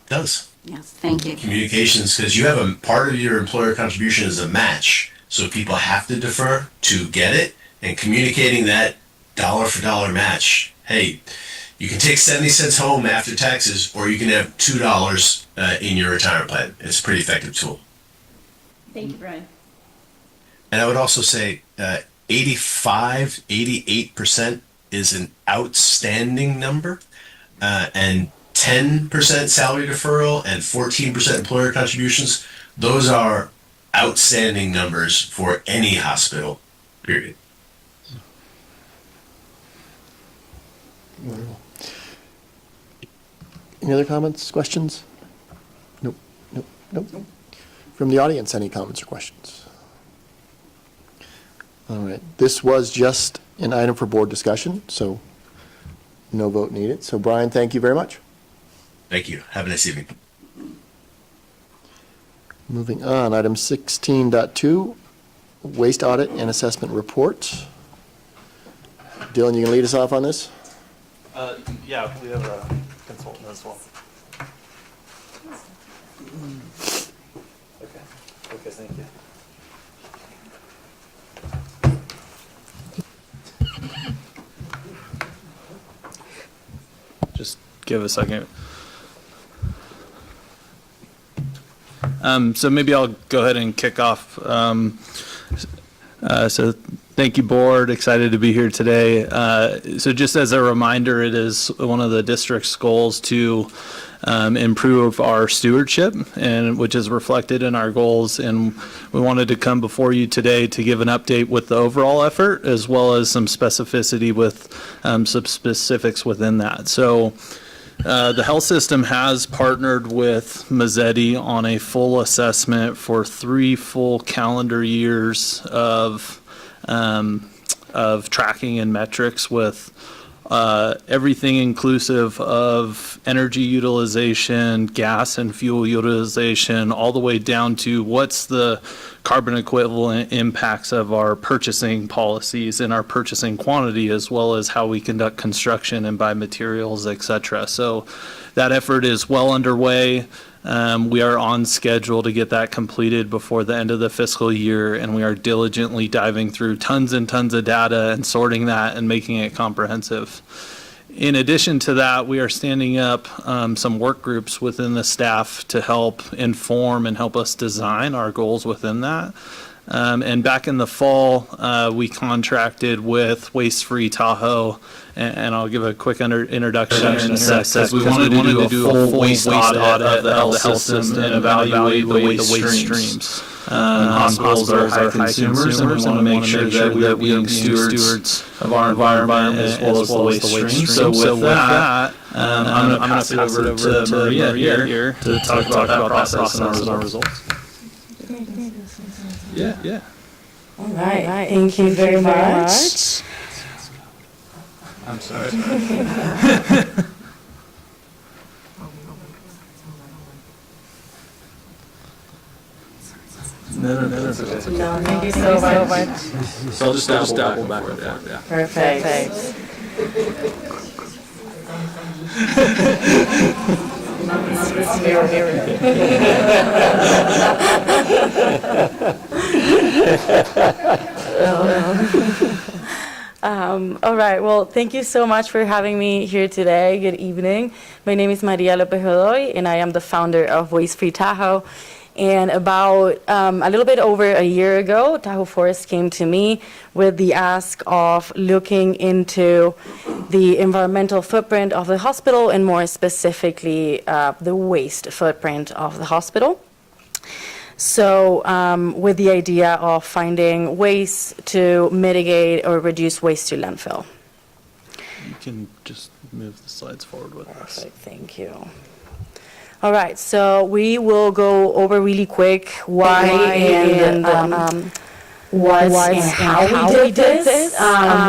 does. Yes, thank you. Communications, because you have a part of your employer contribution is a match, so people have to defer to get it, and communicating that dollar for dollar match. Hey, you can take 70 cents home after taxes, or you can have $2 in your retirement plan. It's a pretty effective tool. Thank you, Brian. And I would also say 88% is an outstanding number, and 10% salary deferral and 14% employer contributions, those are outstanding numbers for any hospital, period. Any other comments, questions? Nope. From the audience, any comments or questions? All right, this was just an item for board discussion, so no vote needed. So Brian, thank you very much. Thank you. Have a nice evening. Moving on, item 16.2, waste audit and assessment report. Dylan, you can lead us off on this? Yeah, we have a consultant as well. Okay, thank you. Just give a second. So maybe I'll go ahead and kick off. So thank you, board. Excited to be here today. So just as a reminder, it is one of the district's goals to improve our stewardship, and which is reflected in our goals. And we wanted to come before you today to give an update with the overall effort, as well as some specificity with some specifics within that. So the health system has partnered with Mazzetti on a full assessment for 3 full calendar years of tracking and metrics, with everything inclusive of energy utilization, gas and fuel utilization, all the way down to what's the carbon equivalent impacts of our purchasing policies and our purchasing quantity, as well as how we conduct construction and buy materials, et cetera. So that effort is well underway. We are on schedule to get that completed before the end of the fiscal year, and we are diligently diving through tons and tons of data and sorting that and making it comprehensive. In addition to that, we are standing up some work groups within the staff to help inform and help us design our goals within that. And back in the fall, we contracted with Waste Free Tahoe, and I'll give a quick introduction in a sec, because we wanted to do a full waste audit of the health system and evaluate the waste streams. Hospitals are high consumers, and we want to make sure that we are being stewards of our environment as well as the waste streams. So with that, I'm going to pass it over to Maria here to talk about that process and our results. Yeah. All right. Thank you very much. I'm sorry. No, that's okay. No, thank you so much. So I'll just dabble backward, yeah. Perfect. All right, well, thank you so much for having me here today. Good evening. My name is Maria Lopez Godoy, and I am the founder of Waste Free Tahoe. And about a little bit over a year ago, Tahoe Forest came to me with the ask of looking into the environmental footprint of the hospital, and more specifically, the waste footprint of the hospital. So with the idea of finding ways to mitigate or reduce waste to landfill. You can just move the slides forward with us. Perfect, thank you. All right, so we will go over really quick why and what and how we did this.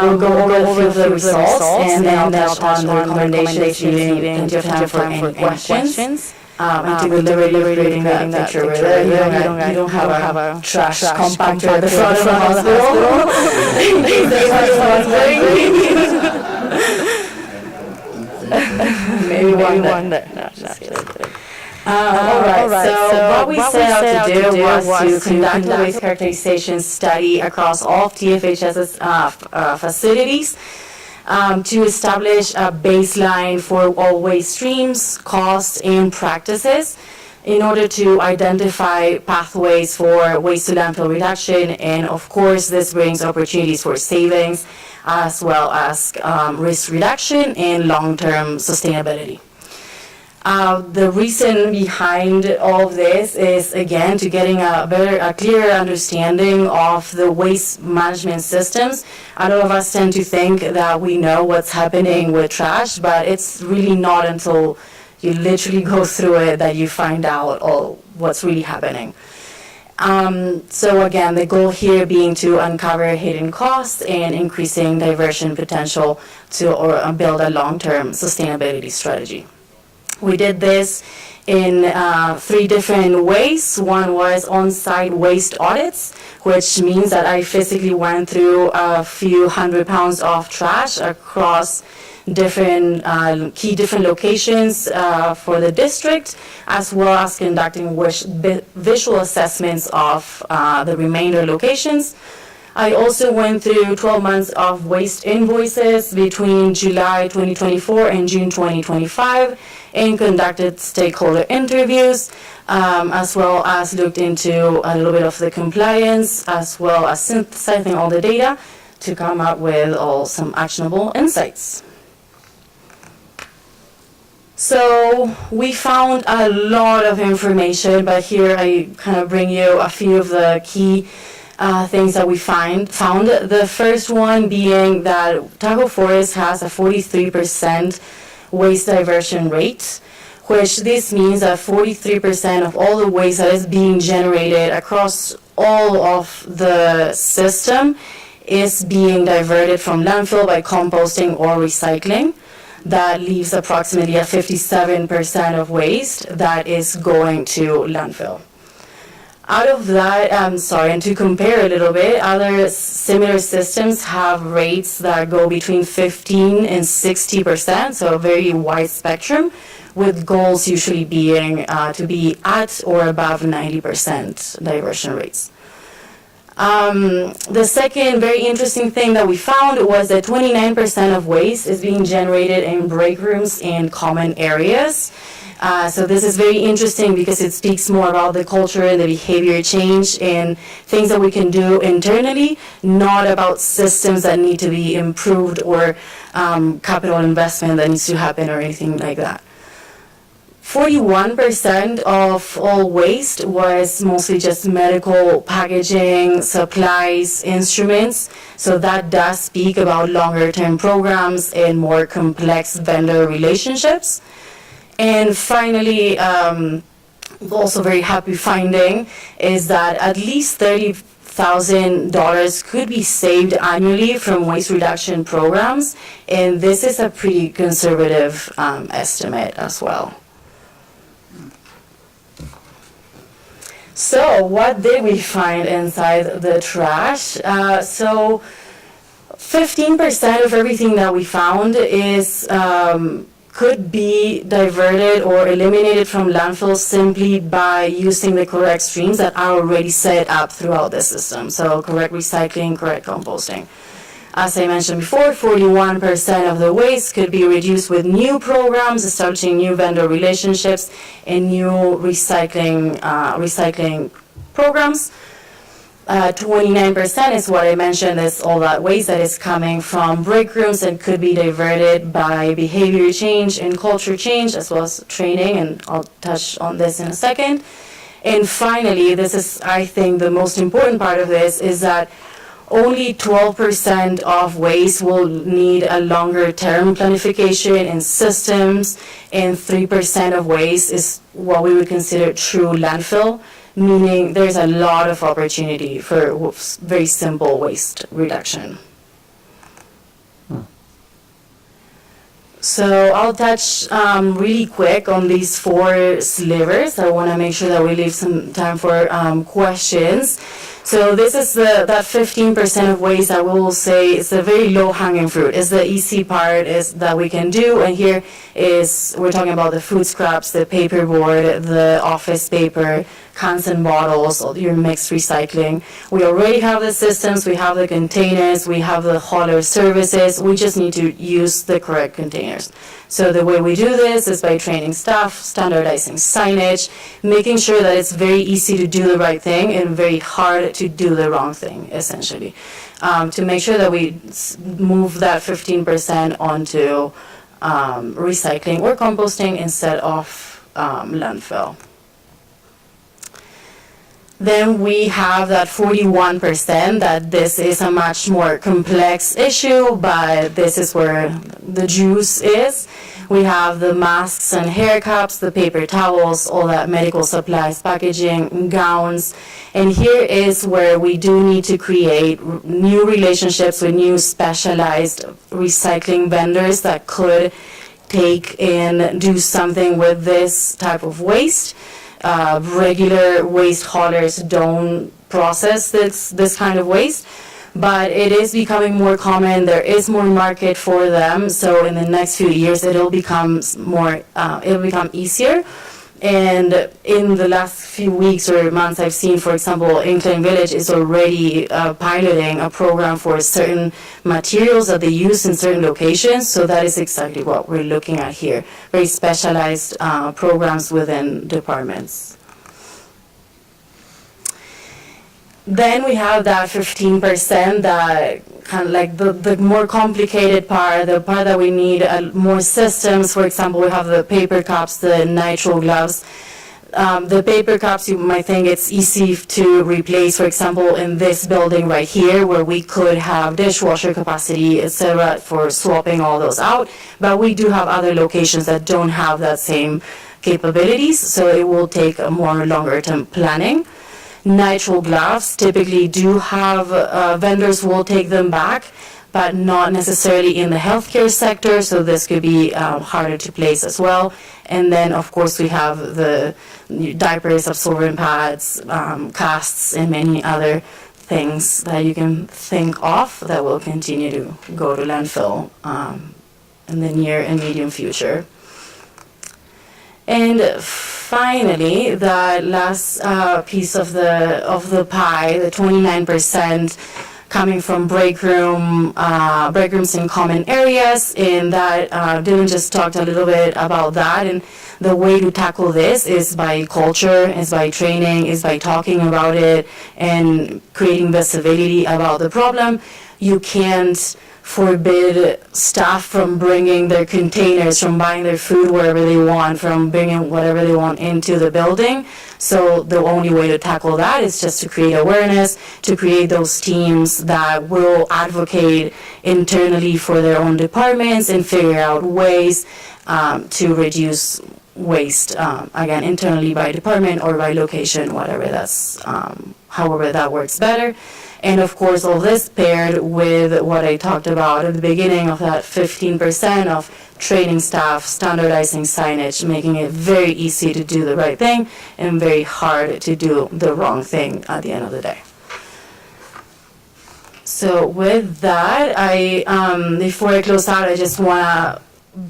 We'll go over a few of the results, and then I'll touch on the recommendations, leaving plenty of time for any questions. And to deliberately creating that picture where you don't have a trash compactor at the front of the hospital. In case anyone's wondering. Maybe one day. No, just kidding. All right, so what we set out to do was to conduct a waste characterization study across all of TFHS's facilities to establish a baseline for all waste streams, costs, and practices in order to identify pathways for waste to landfill reduction. And of course, this brings opportunities for savings as well as risk reduction and long-term sustainability. The reason behind all of this is, again, to getting a clearer understanding of the waste management systems. A lot of us tend to think that we know what's happening with trash, but it's really not until you literally go through it that you find out what's really happening. So again, the goal here being to uncover hidden costs and increasing diversion potential to build a long-term sustainability strategy. We did this in 3 different ways. One was on-site waste audits, which means that I physically went through a few hundred pounds of trash across different different locations for the district, as well as conducting visual assessments of the remainder locations. I also went through 12 months of waste invoices between July 2024 and June 2025 and conducted stakeholder interviews, as well as looked into a little bit of the compliance, as well as synthesizing all the data to come up with some actionable insights. So we found a lot of information, but here I kind of bring you a few of the key things that we found. The first one being that Tahoe Forest has a 43% waste diversion rate, which this means that 43% of all the waste that is being generated across all of the system is being diverted from landfill by composting or recycling. That leaves approximately a 57% of waste that is going to landfill. Out of that, and to compare a little bit, other similar systems have rates that go between 15 and 60%, so a very wide spectrum, with goals usually being to be at or above 90% diversion rates. The second very interesting thing that we found was that 29% of waste is being generated in break rooms and common areas. So this is very interesting because it speaks more about the culture and the behavior change and things that we can do internally, not about systems that need to be improved or capital investment that needs to happen or anything like that. 41% of all waste was mostly just medical packaging, supplies, instruments. So that does speak about longer-term programs and more complex vendor relationships. And finally, also very happy finding is that at least $30,000 could be saved annually from waste reduction programs. And this is a pretty conservative estimate as well. So what did we find inside the trash? So 15% of everything that we found is could be diverted or eliminated from landfills simply by using the correct streams that are already set up throughout the system. So correct recycling, correct composting. As I mentioned before, 41% of the waste could be reduced with new programs, establishing new vendor relationships, and new recycling programs. 29% is what I mentioned is all that waste that is coming from break rooms and could be diverted by behavior change and culture change, as well as training, and I'll touch on this in a second. And finally, this is, I think, the most important part of this, is that only 12% of waste will need a longer-term planification and systems, and 3% of waste is what we would consider true landfill meaning there's a lot of opportunity for very simple waste reduction. So I'll touch really quick on these 4 slivers. I want to make sure that we leave some time for questions. So this is that 15% of waste I will say is a very low-hanging fruit. It's the easy part is that we can do, and here is we're talking about the food scraps, the paperboard, the office paper, cans and bottles, your mixed recycling. We already have the systems, we have the containers, we have the hauler services. We just need to use the correct containers. So the way we do this is by training staff, standardizing signage, making sure that it's very easy to do the right thing and very hard to do the wrong thing, essentially. To make sure that we move that 15% onto recycling or composting instead of landfill. Then we have that 41% that this is a much more complex issue, but this is where the juice is. We have the masks and hair caps, the paper towels, all that medical supplies, packaging, gowns. And here is where we do need to create new relationships with new specialized recycling vendors that could take and do something with this type of waste. Regular waste haulers don't process this kind of waste, but it is becoming more common. There is more market for them, so in the next few years it'll become easier. And in the last few weeks or months, I've seen, for example, Inkling Village is already piloting a program for certain materials that they use in certain locations. So that is exactly what we're looking at here. Very specialized programs within departments. Then we have that 15% that kind of like the more complicated part, the part that we need more systems. For example, we have the paper cups, the nitrile gloves. The paper cups, you might think it's easy to replace, for example, in this building right here, where we could have dishwasher capacity, etc., for swapping all those out. But we do have other locations that don't have that same capabilities, so it will take a more longer-term planning. Nitrile gloves typically do have, vendors will take them back, but not necessarily in the healthcare sector, so this could be harder to place as well. And then, of course, we have the diapers, absorbent pads, casts, and many other things that you can think of that will continue to go to landfill in the near and medium future. And finally, the last piece of the pie, the 29% coming from break rooms in common areas, and that Dylan just talked a little bit about that. And the way to tackle this is by culture, is by training, is by talking about it and creating visibility about the problem. You can't forbid staff from bringing their containers, from buying their food wherever they want, from bringing whatever they want into the building. So the only way to tackle that is just to create awareness, to create those teams that will advocate internally for their own departments and figure out ways to reduce waste, again, internally by department or by location, whatever that's, however that works better. And of course, all this paired with what I talked about at the beginning of that 15% of training staff, standardizing signage, making it very easy to do the right thing and very hard to do the wrong thing at the end of the day. So with that, before I close out, I just want to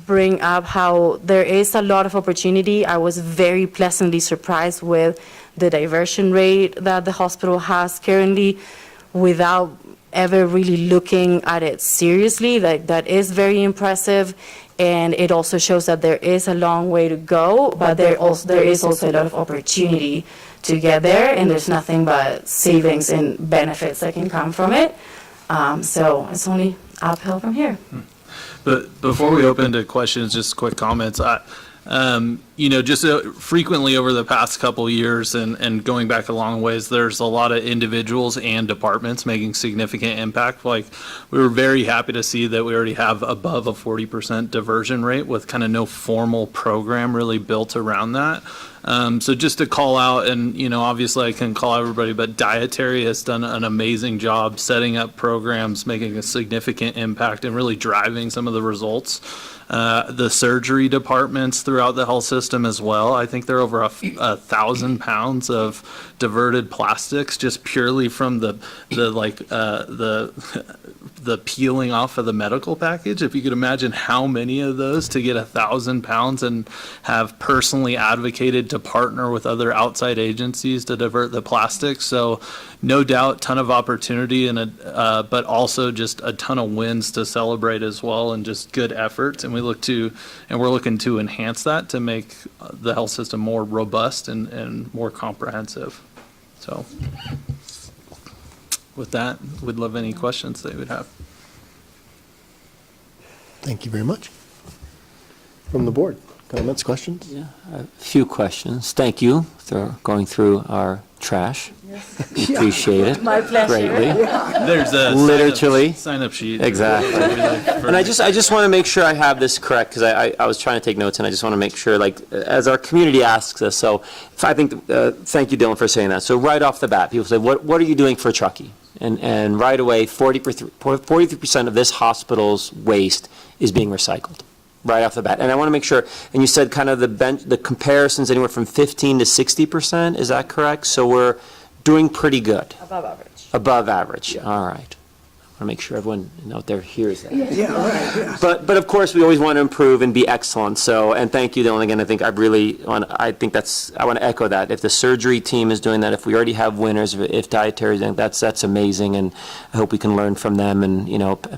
bring up how there is a lot of opportunity. I was very pleasantly surprised with the diversion rate that the hospital has currently, without ever really looking at it seriously. Like, that is very impressive, and it also shows that there is a long way to go, but there is also a lot of opportunity to get there, and there's nothing but savings and benefits that can come from it. So it's only uphill from here. But before we open to questions, just quick comments. Just frequently over the past couple years and going back a long ways, there's a lot of individuals and departments making significant impact. Like, we were very happy to see that we already have above a 40% diversion rate with kind of no formal program really built around that. So just to call out, and, obviously I can call out everybody, but dietary has done an amazing job setting up programs, making a significant impact and really driving some of the results. The surgery departments throughout the health system as well. I think there are over 1,000 pounds of diverted plastics just purely from the peeling off of the medical package. If you could imagine how many of those to get 1,000 pounds, and have personally advocated to partner with other outside agencies to divert the plastics. So no doubt, ton of opportunity, but also just a ton of wins to celebrate as well, and just good efforts. And we're looking to enhance that to make the health system more robust and more comprehensive. So with that, we'd love any questions they would have. Thank you very much. From the board, comments, questions? Yeah, a few questions. Thank you for going through our trash. Appreciate it. My pleasure. Greatly. There's a literally sign-up sheet. Exactly. And I just want to make sure I have this correct, because I was trying to take notes, and I just want to make sure, like, as our community asks us. So if I think, thank you, Dylan, for saying that. So right off the bat, people say, what are you doing for Truckee? And right away, 43% of this hospital's waste is being recycled. Right off the bat. And I want to make sure, and you said kind of the comparisons anywhere from 15 to 60%, is that correct? So we're doing pretty good. Above average. Above average, all right. I want to make sure everyone out there hears that. Yeah, right, yeah. But of course, we always want to improve and be excellent. So, and thank you, Dylan, again. I want to echo that. If the surgery team is doing that, if we already have winners, if dietary, that's amazing, and I hope we can learn from them and,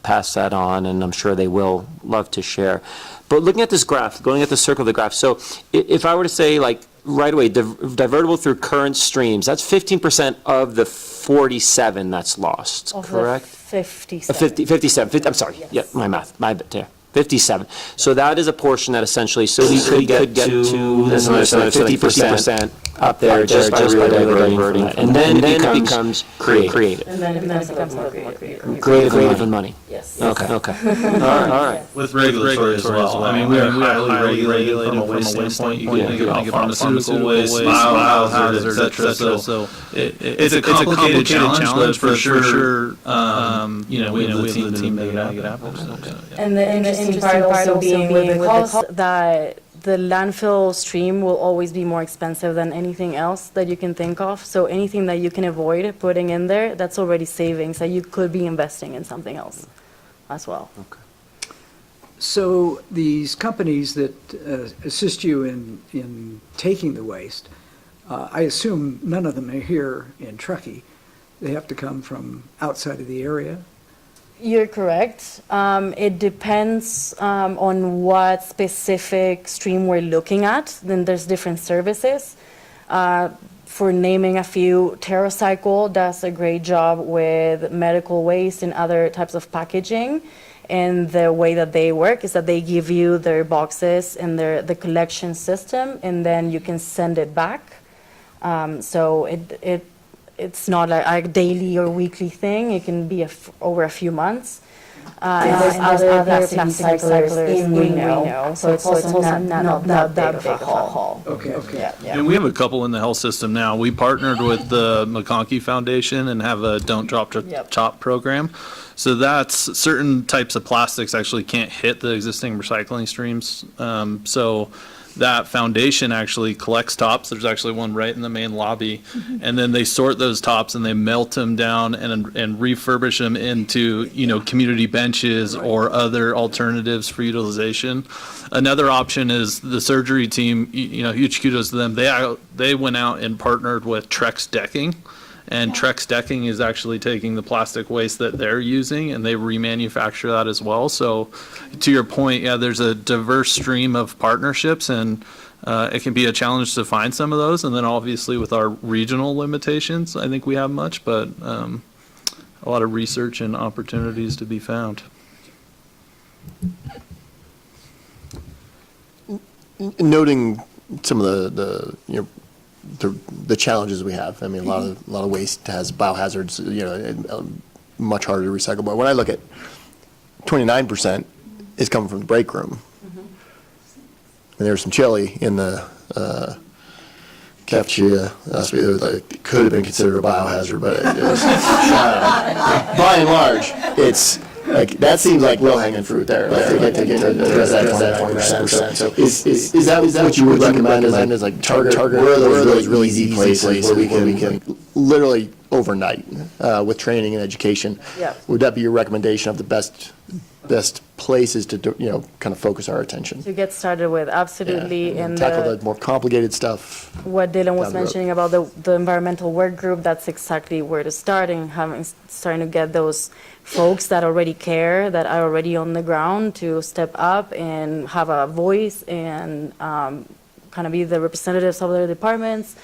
pass that on, and I'm sure they will love to share. But looking at this graph, going at the circle of the graph, so if I were to say, like, right away, divertible through current streams, that's 15% of the 47 that's lost, correct? 57. 57, I'm sorry, yeah, my bad there. 57. So that is a portion that essentially, so we could get to, there's another 50% up there just by diverting. And then it becomes creative. And then it becomes more creative. Creative and money. Yes. Okay. All right. With regulatory as well. I mean, we are highly regulated from a waste standpoint. You can think about pharmaceutical waste, biohazards, et cetera. So it's a complicated challenge, but for sure, we have the team make it happen. And the interesting part also being with the cost that the landfill stream will always be more expensive than anything else that you can think of. So anything that you can avoid putting in there, that's already savings that you could be investing in something else as well. Okay. So these companies that assist you in taking the waste, I assume none of them are here in Truckee. They have to come from outside of the area? You're correct. It depends on what specific stream we're looking at. Then there's different services. For naming a few, TerraCycle does a great job with medical waste and other types of packaging. And the way that they work is that they give you their boxes and the collection system, and then you can send it back. So it's not a daily or weekly thing. It can be over a few months. And there's other plastic recyclers in Reno, so it's also not that big of a haul. Okay. And we have a couple in the health system now. We partnered with the McConkey Foundation and have a Don't Drop Chop program. So that's certain types of plastics actually can't hit the existing recycling streams. So that foundation actually collects tops. There's actually one right in the main lobby. And then they sort those tops and they melt them down and refurbish them into, community benches or other alternatives for utilization. Another option is the surgery team, huge kudos to them. They went out and partnered with Trex Decking. And Trex Decking is actually taking the plastic waste that they're using, and they remanufacture that as well. So to your point, there's a diverse stream of partnerships, and it can be a challenge to find some of those. And then obviously with our regional limitations, I think we have much, but a lot of research and opportunities to be found. noting some of the challenges we have. I mean, a lot of waste has biohazards, much harder to recycle. But when I look at 29% is coming from the break room. And there's some chili in the cafeteria. It could have been considered a biohazard, but by and large, it's like that seems like low-hanging fruit there. Like, to get to address that 20%. So is that what you would recommend as like target? Where are those really easy places where we can literally overnight with training and education? Yeah. Would that be your recommendation of the best places to kind of focus our attention? To get started with, absolutely. Yeah, and tackle the more complicated stuff. What Dylan was down the road. mentioning about the environmental work group, that's exactly where to start, and starting to get those folks that already care, that are already on the ground, to step up and have a voice and kind of be the representatives of their departments.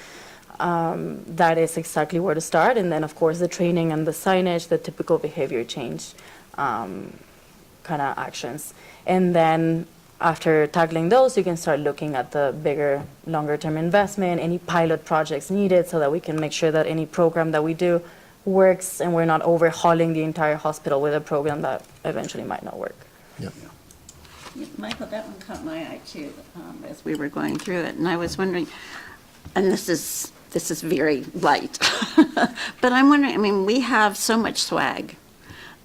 That is exactly where to start. And then, of course, the training and the signage, the typical behavior change kind of actions. And then after tackling those, you can start looking at the bigger, longer term investment, any pilot projects needed, so that we can make sure that any program that we do works and we're not overhauling the entire hospital with a program that eventually might not work. Yeah. Michael, that one caught my eye too, as we were going through it, and I was wondering, and this is very light, but I'm wondering, I mean, we have so much swag.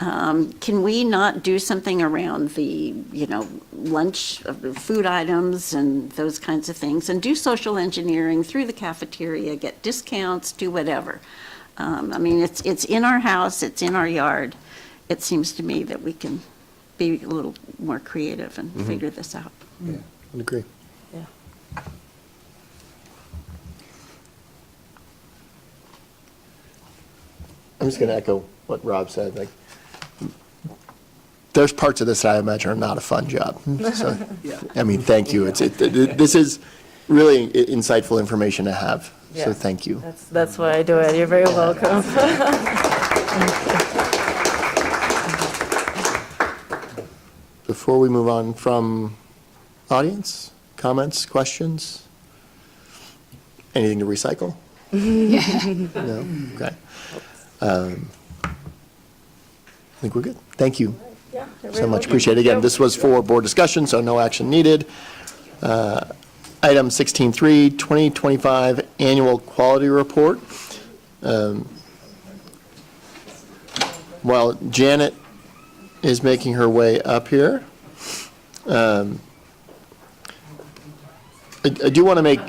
Can we not do something around the, lunch of the food items and those kinds of things, and do social engineering through the cafeteria, get discounts, do whatever? I mean, it's in our house, it's in our yard. It seems to me that we can be a little more creative and figure this out. Yeah, I agree. Yeah. I'm just going to echo what Rob said. Like, there's parts of this that I imagine are not a fun job. So, I mean, thank you. This is really insightful information to have. So Yeah. thank you. That's why I do it. You're very welcome. Before we move on from audience, comments, questions? Anything to recycle? No? Okay. I think we're good. Thank you Yeah, you're so very much. welcome. Appreciate it. Again, this was for board discussion, so no action needed. Item 16.3, 2025 Annual Quality Report. While Janet is making her way up here, I do want to make,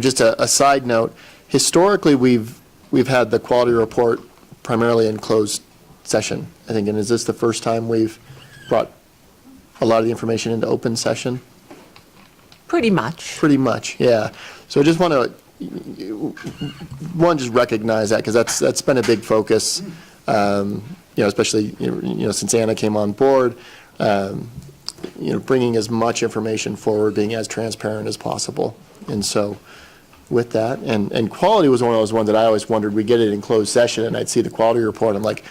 just a side note. Historically, we've had the quality report primarily in closed session, I think, and is this the first time we've brought a lot of the information into open session? Pretty much. Pretty much, yeah. So I just want to, just recognize that, because that's been a big focus, especially, since Anna came on board, bringing as much information forward, being as transparent as possible. And so with that, and quality was one of those ones that I always wondered, we get it in closed session, and I'd see the quality report, I'm like,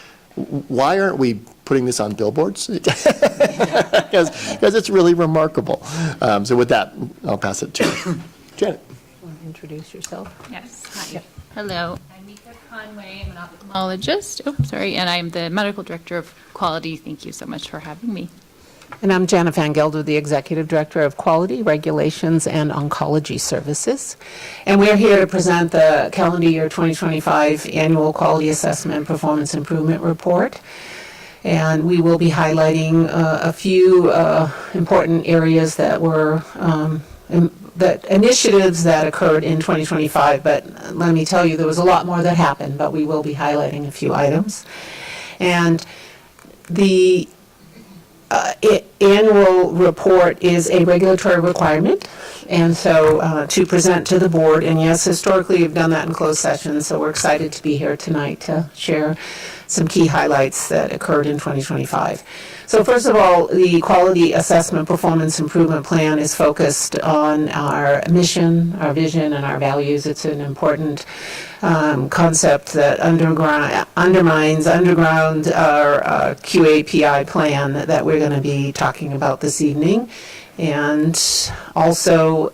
why aren't we putting this on billboards? Because it's really remarkable. So with that, I'll pass it to Janet. Want to introduce yourself? Yes, hi. Hello. I'm Mika Conway. I'm an ophthalmologist. Sorry. And I'm the medical director of quality. Thank you so much for having me. And I'm Janet Van Gelder, the Executive Director of Quality, Regulations, and Oncology Services. And we're here to present the calendar year 2025 Annual Quality Assessment and Performance Improvement Report. And we will be highlighting a few important areas that were that initiatives that occurred in 2025. But let me tell you, there was a lot more that happened, but we will be highlighting a few items. And the annual report is a regulatory requirement, and so to present to the board, and yes, historically we've done that in closed session, so we're excited to be here tonight to share some key highlights that occurred in 2025. So first of all, the Quality Assessment Performance Improvement Plan is focused on our mission, our vision, and our values. It's an important concept that undermines our QAPI plan that we're going to be talking about this evening. And also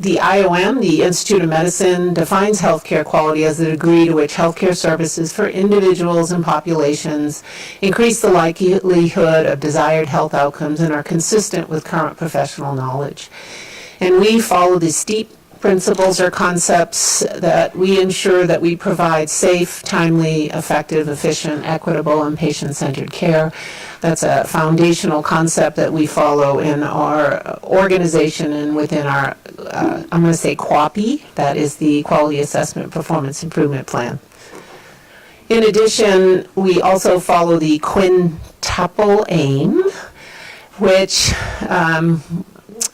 the IOM, the Institute of Medicine, defines healthcare quality as the degree to which healthcare services for individuals and populations increase the likelihood of desired health outcomes and are consistent with current professional knowledge. And we follow the STEEP principles or concepts that we ensure that we provide safe, timely, effective, efficient, equitable, and patient-centered care. That's a foundational concept that we follow in our organization and within our, I'm going to say QAPI, that is the Quality Assessment Performance Improvement Plan. In addition, we also follow the quintuple aim, which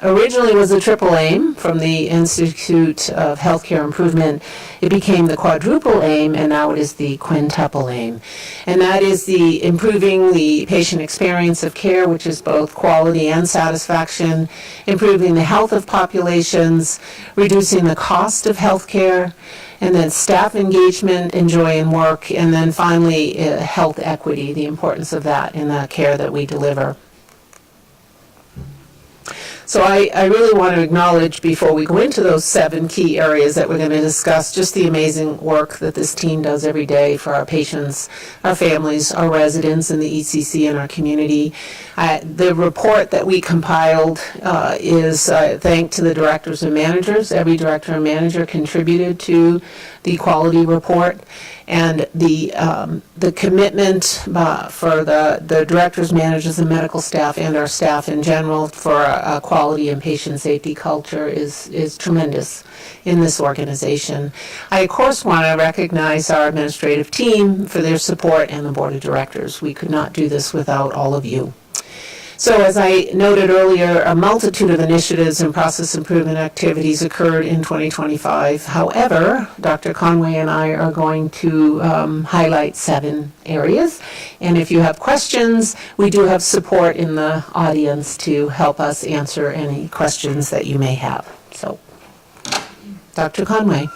originally was a triple aim from the Institute of Healthcare Improvement. It became the quadruple aim, and now it is the quintuple aim. And that is the improving the patient experience of care, which is both quality and satisfaction, improving the health of populations, reducing the cost of healthcare, and then staff engagement and joy in work, and then finally health equity, the importance of that in the care that we deliver. So I really want to acknowledge, before we go into those 7 key areas that we're going to discuss, just the amazing work that this team does every day for our patients, our families, our residents in the ECC and our community. The report that we compiled is thanks to the directors and managers. Every director and manager contributed to the quality report. And the commitment for the directors, managers, and medical staff, and our staff in general for a quality and patient safety culture is tremendous in this organization. I, of course, want to recognize our administrative team for their support and the board of directors. We could not do this without all of you. So as I noted earlier, a multitude of initiatives and process improvement activities occurred in 2025. However, Dr. Conway and I are going to highlight 7 areas. And if you have questions, we do have support in the audience to help us answer any questions that you may have. So, Dr. Conway.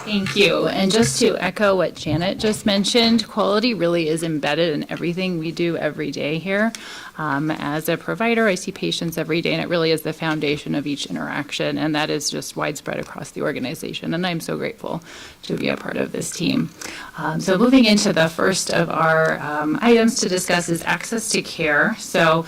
Thank you. And just to echo what Janet just mentioned, quality really is embedded in everything we do every day here. As a provider, I see patients every day, and it really is the foundation of each interaction, and that is just widespread across the organization, and I'm so grateful to be a part of this team. So moving into the first of our items to discuss is access to care. So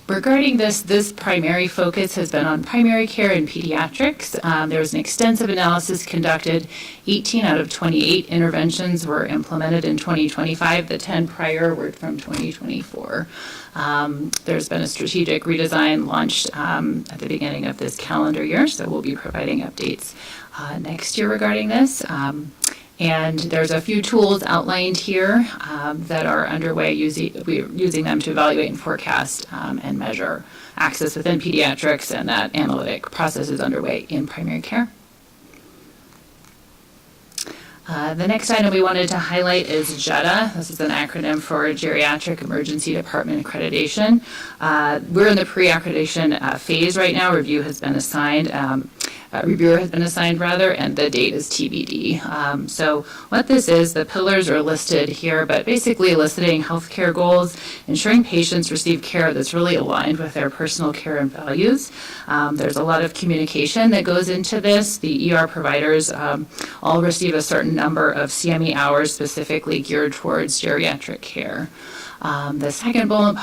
regarding this primary focus has been on primary care and pediatrics. There was an extensive analysis conducted. 18 out of 28 interventions were implemented in 2025. The 10 prior were from 2024. There's been a strategic redesign launched at the beginning of this calendar year, so we'll be providing updates next year regarding this. And there's a few tools outlined here that are underway. We're using them to evaluate and forecast and measure access within pediatrics, and that analytic process is underway in primary care. The next item we wanted to highlight is JEDA. This is an acronym for Geriatric Emergency Department Accreditation. We're in the pre-accreditation phase right now. Reviewer has been assigned, and the date is TBD. So what this is, the pillars are listed here, but basically eliciting healthcare goals, ensuring patients receive care that's really aligned with their personal care and values. There's a lot of communication that goes into this. The ER providers all receive a certain number of CME hours specifically geared towards geriatric care. The second bullet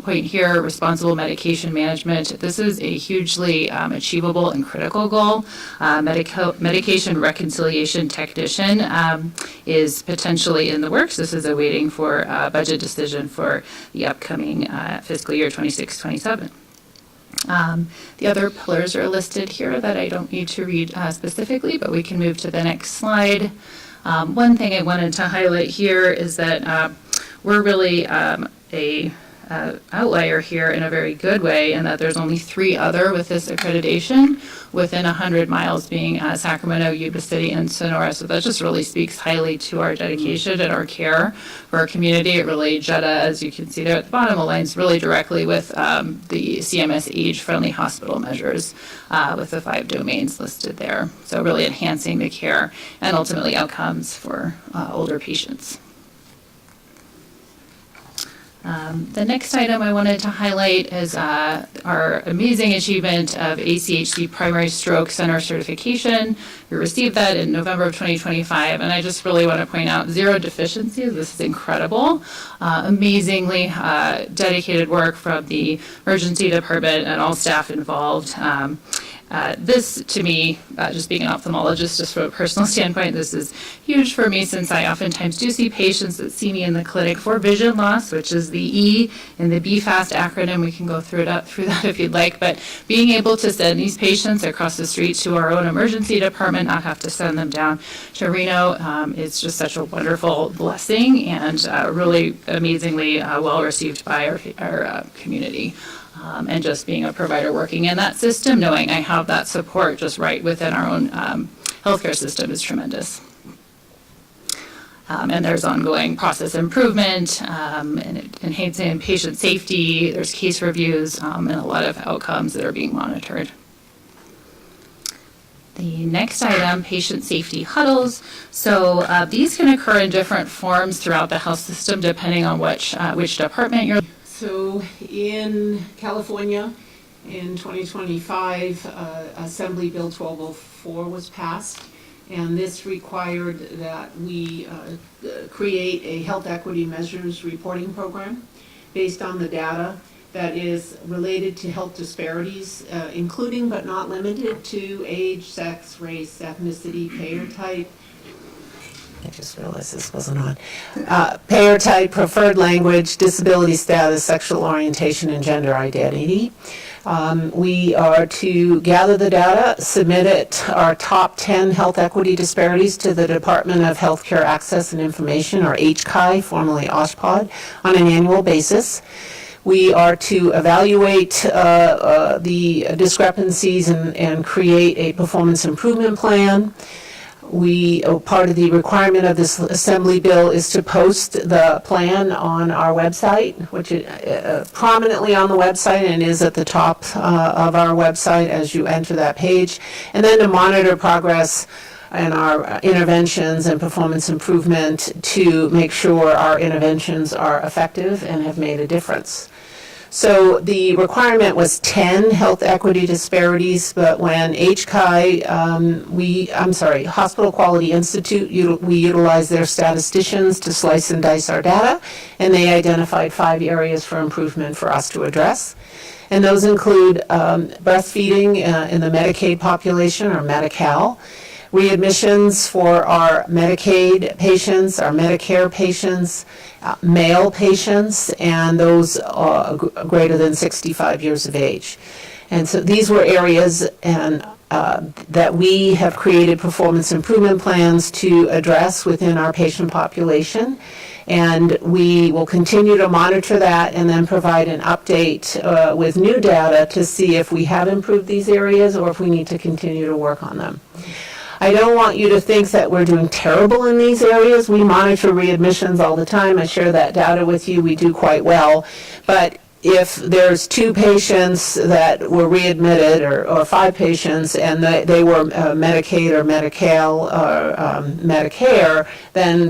point here, responsible medication management. This is a hugely achievable and critical goal. Medication reconciliation technician is potentially in the works. This is awaiting for a budget decision for the upcoming fiscal year 26-27. The other pillars are listed here that I don't need to read specifically, but we can move to the next slide. One thing I wanted to highlight here is that we're really a outlier here in a very good way, in that there's only 3 other with this accreditation within 100 miles, being Sacramento, Yuba City, and Sonora. So that just really speaks highly to our dedication and our care for our community. It really, JETA, as you can see there at the bottom, aligns really directly with the CMS age-friendly hospital measures with the 5 domains listed there. So really enhancing the care and ultimately outcomes for older patients. The next item I wanted to highlight is our amazing achievement of ACHC Primary Stroke Center certification. We received that in November of 2025, and I just really want to point out 0 deficiencies. This is incredible. Amazingly dedicated work from the emergency department and all staff involved. This, to me, just being an ophthalmologist, just from a personal standpoint, this is huge for me, since I oftentimes do see patients that see me in the clinic for vision loss, which is the E in the BFAST acronym. We can go through that if you'd like. But being able to send these patients across the street to our own emergency department, not have to send them down to Reno, is just such a wonderful blessing, and really amazingly well received by our community. And just being a provider working in that system, knowing I have that support just right within our own healthcare system is tremendous. And there's ongoing process improvement, and enhancing patient safety. There's case reviews, and a lot of outcomes that are being monitored. The next item, patient safety huddles. So these can occur in different forms throughout the health system, depending on which department you're. So in California, in 2025, Assembly Bill 1204 was passed, and this required that we create a health equity measures reporting program based on the data that is related to health disparities, including but not limited to age, sex, race, ethnicity, payer type. I just realized this wasn't on. Payer type, preferred language, disability status, sexual orientation, and gender identity. We are to gather the data, submit it, our top 10 health equity disparities, to the Department of Healthcare Access and Information, or HCI, formerly OSHPD, on an annual basis. We are to evaluate the discrepancies and create a performance improvement plan. Part of the requirement of this Assembly bill is to post the plan on our website, which is prominently on the website and is at the top of our website as you enter that page, and then to monitor progress and our interventions and performance improvement to make sure our interventions are effective and have made a difference. So the requirement was 10 health equity disparities, but when HCI, Hospital Quality Institute, we utilized their statisticians to slice and dice our data, and they identified 5 areas for improvement for us to address. And those include breastfeeding in the Medicaid population, or Medi-Cal, readmissions for our Medicaid patients, our Medicare patients, male patients, and those greater than 65 years of age. And so these were areas that we have created performance improvement plans to address within our patient population. And we will continue to monitor that and then provide an update with new data to see if we have improved these areas or if we need to continue to work on them. I don't want you to think that we're doing terrible in these areas. We monitor readmissions all the time. I share that data with you. We do quite well. But if there's 2 patients that were readmitted, or 5 patients, and they were Medicaid or Medi-Cal or Medicare, then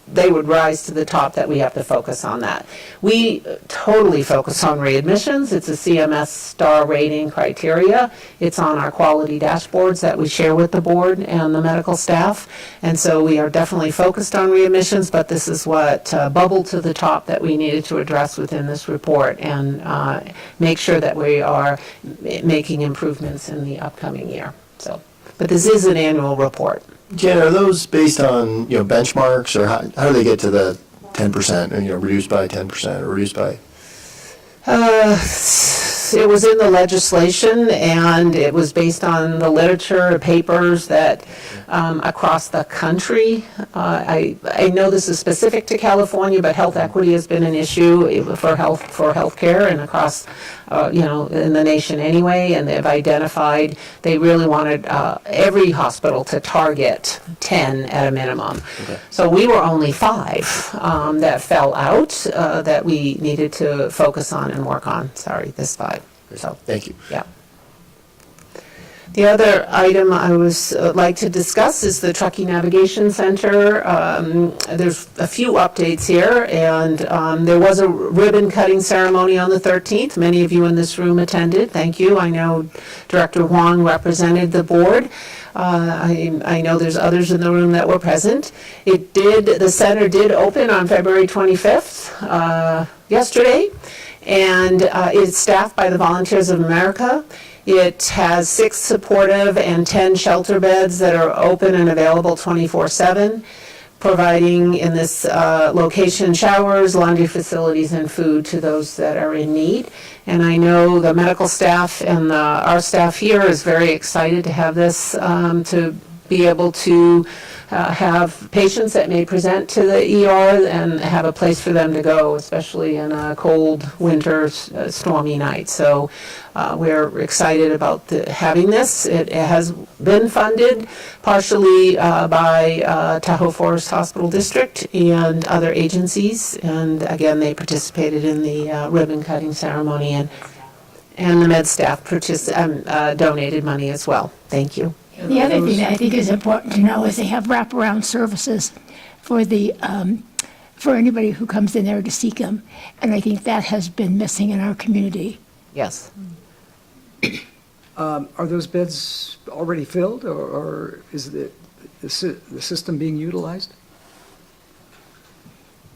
they would rise to the top, that we have to focus on that. We totally focus on readmissions. It's a CMS star rating criteria. It's on our quality dashboards that we share with the board and the medical staff. And so we are definitely focused on readmissions, but this is what bubbled to the top that we needed to address within this report, and make sure that we are making improvements in the upcoming year. But this is an annual report. Jen, are those based on, benchmarks, or how do they get to the 10%, reduced by 10%, or reduced by? it was in the legislation, and it was based on the literature, papers that across the country. I know this is specific to California, but health equity has been an issue for healthcare and across, in the nation anyway. And they've identified they really wanted every hospital to target 10 at a minimum. Okay. So we were only 5 that fell out that we needed to focus on and work on. Sorry, this 5. So Thank you. yeah. The other item I would like to discuss is the Truckee Navigation Center. There's a few updates here, and there was a ribbon cutting ceremony on the 13th. Many of you in this room attended. Thank you. I know Director Huang represented the board. I know there's others in the room that were present. The center did open on February 25th, yesterday, and it's staffed by the Volunteers of America. It has 6 supportive and 10 shelter beds that are open and available 24/7, providing in this location showers, laundry facilities, and food to those that are in need. And I know the medical staff and our staff here is very excited to have this, to be able to have patients that may present to the ER and have a place for them to go, especially in a cold winter, stormy night. So we're excited about having this. It has been funded partially by Tahoe Forest Hospital District and other agencies. And again, they participated in the ribbon cutting ceremony, and the med staff donated money as well. Thank you. The other thing that I think is important to know is they have wraparound services for for anybody who comes in there to seek them, and I think that has been missing in our community. Yes. Are those beds already filled, or is the system being utilized?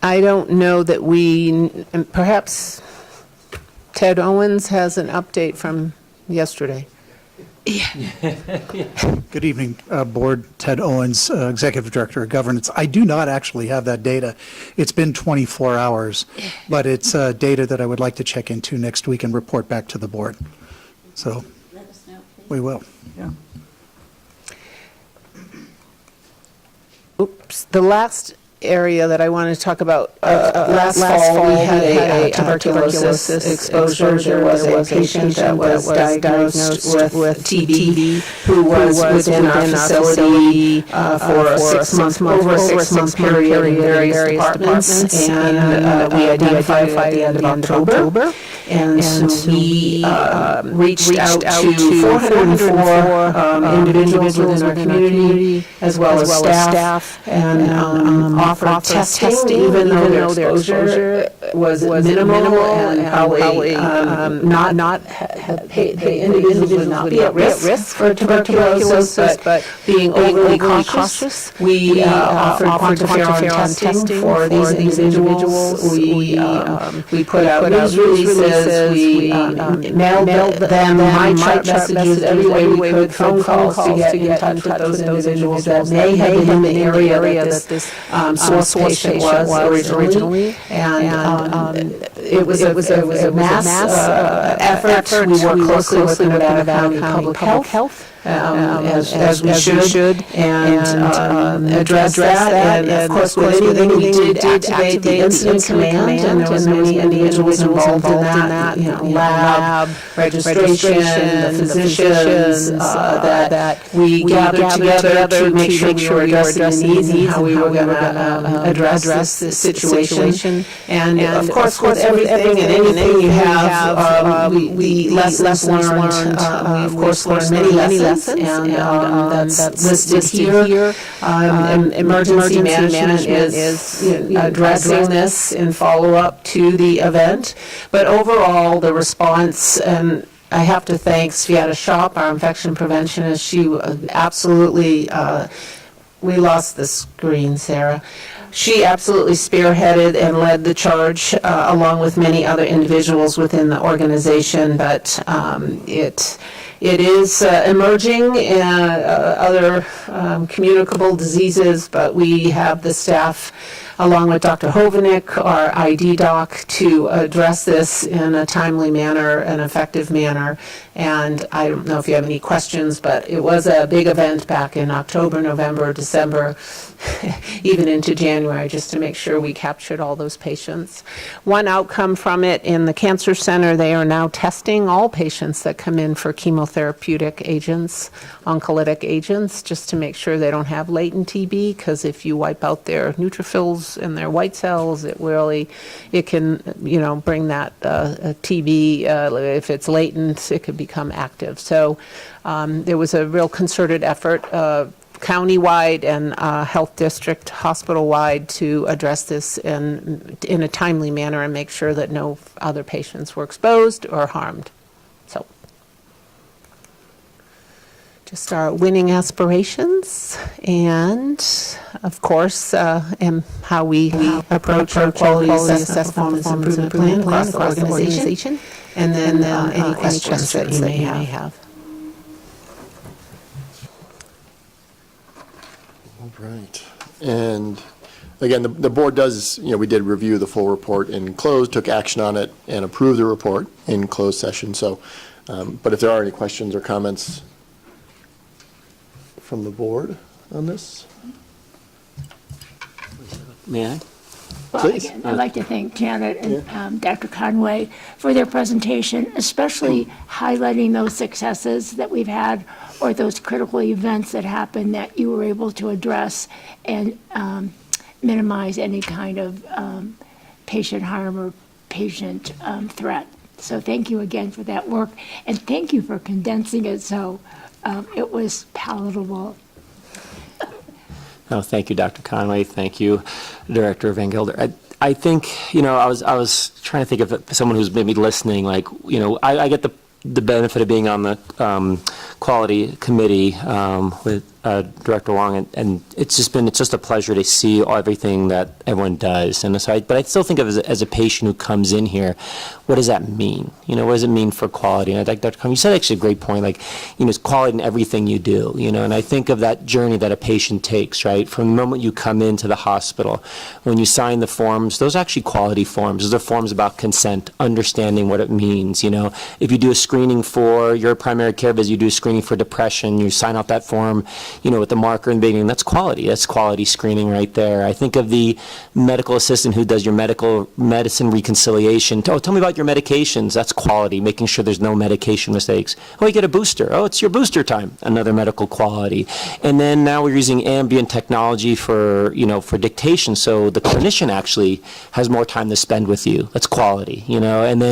I don't know that perhaps Ted Owens has an update from yesterday. Good evening, Board. Ted Owens, Executive Director of Governance. I do not actually have that data. It's been 24 hours, but it's data that I would like to check into next week and report back to the board. So Let us know, please. we will. Yeah. Oops, the last area that I wanted to talk about, last fall, we had a tuberculosis exposure. There was a patient that was diagnosed with TB who was within our facility for over a 6-month period in various departments, and we identified at the end of October. And so we reached out to 404 individuals within our community, as well as staff, and offered testing, even though their exposure was minimal and probably the individuals would not be at risk for tuberculosis, but being overly cautious, we offered quantiferon testing for these individuals. We put out news releases, we mailed them my chart messages every way we could, phone calls to get in touch with those individuals that may have been in the area that this source patient was originally, and it was a mass effort. We worked closely with the Nevada Valley Public Health, as we should, and address that. And of course, with anything we did activate the incident command, and there was many individuals involved in that. Lab registration, the physicians, that we gathered together to make sure we were addressing the needs and how we were going to address this situation. And of course, with everything and anything you have, we lessons learned. We of course learned many lessons, and that's listed here. Emergency management is addressing this in follow-up to the event. But overall, the response, and I have to thank Sviata Shop, our infection preventionist. She absolutely, we lost the screen, Sarah. She absolutely spearheaded and led the charge, along with many other individuals within the organization. But it is emerging in other communicable diseases, but we have the staff along with Dr. Hovanik, our ID doc, to address this in a timely manner, an effective manner. And I don't know if you have any questions, but it was a big event back in October, November, December, even into January, just to make sure we captured all those patients. One outcome from it in the Cancer Center, they are now testing all patients that come in for chemotherapeutic agents, oncolytic agents, just to make sure they don't have latent TB, because if you wipe out their neutrophils and their white cells, it can, bring that TB, if it's latent, it could become active. So there was a real concerted effort, county-wide and health district, hospital-wide, to address this in a timely manner and make sure that no other patients were exposed or harmed. So just our winning aspirations and, of course, and how we approach our quality assessment performance improvement plan across the organization, and then any questions that you may have. Right. And again, the board does, we did review the full report in closed, took action on it, and approved the report in closed session. So, but if there are any questions or comments from the board on this? May I? Well, Please. again, I'd like to thank Janet and Dr. Conway for their presentation, especially highlighting those successes that we've had or those critical events that happened that you were able to address and minimize any kind of patient harm or patient threat. So thank you again for that work, and thank you for condensing it so it was palatable. No, thank you, Dr. Conway. Thank you, Director Van Gelder. I think, I was trying to think of someone who's maybe listening, I get the benefit of being on the quality committee with Director Wong, and it's just a pleasure to see everything that everyone does. And so but I still think of it as a patient who comes in here, what does that mean? What does it mean for quality? And I think Dr. Conway, you said actually a great point, it's quality in everything you do, and I think of that journey that a patient takes, right? From the moment you come into the hospital, when you sign the forms, those are actually quality forms. Those are forms about consent, understanding what it means, If you do a screening for your primary care visit, you do a screening for depression, you sign out that form, with the marker in the beginning, that's quality. That's quality screening right there. I think of the medical assistant who does your medicine reconciliation. Oh, tell me about your medications. That's quality, making sure there's no medication mistakes. Oh, you get a booster. Oh, it's your booster time. Another medical quality. And then now we're using ambient technology for dictation, so the clinician actually has more time to spend with you. That's quality, and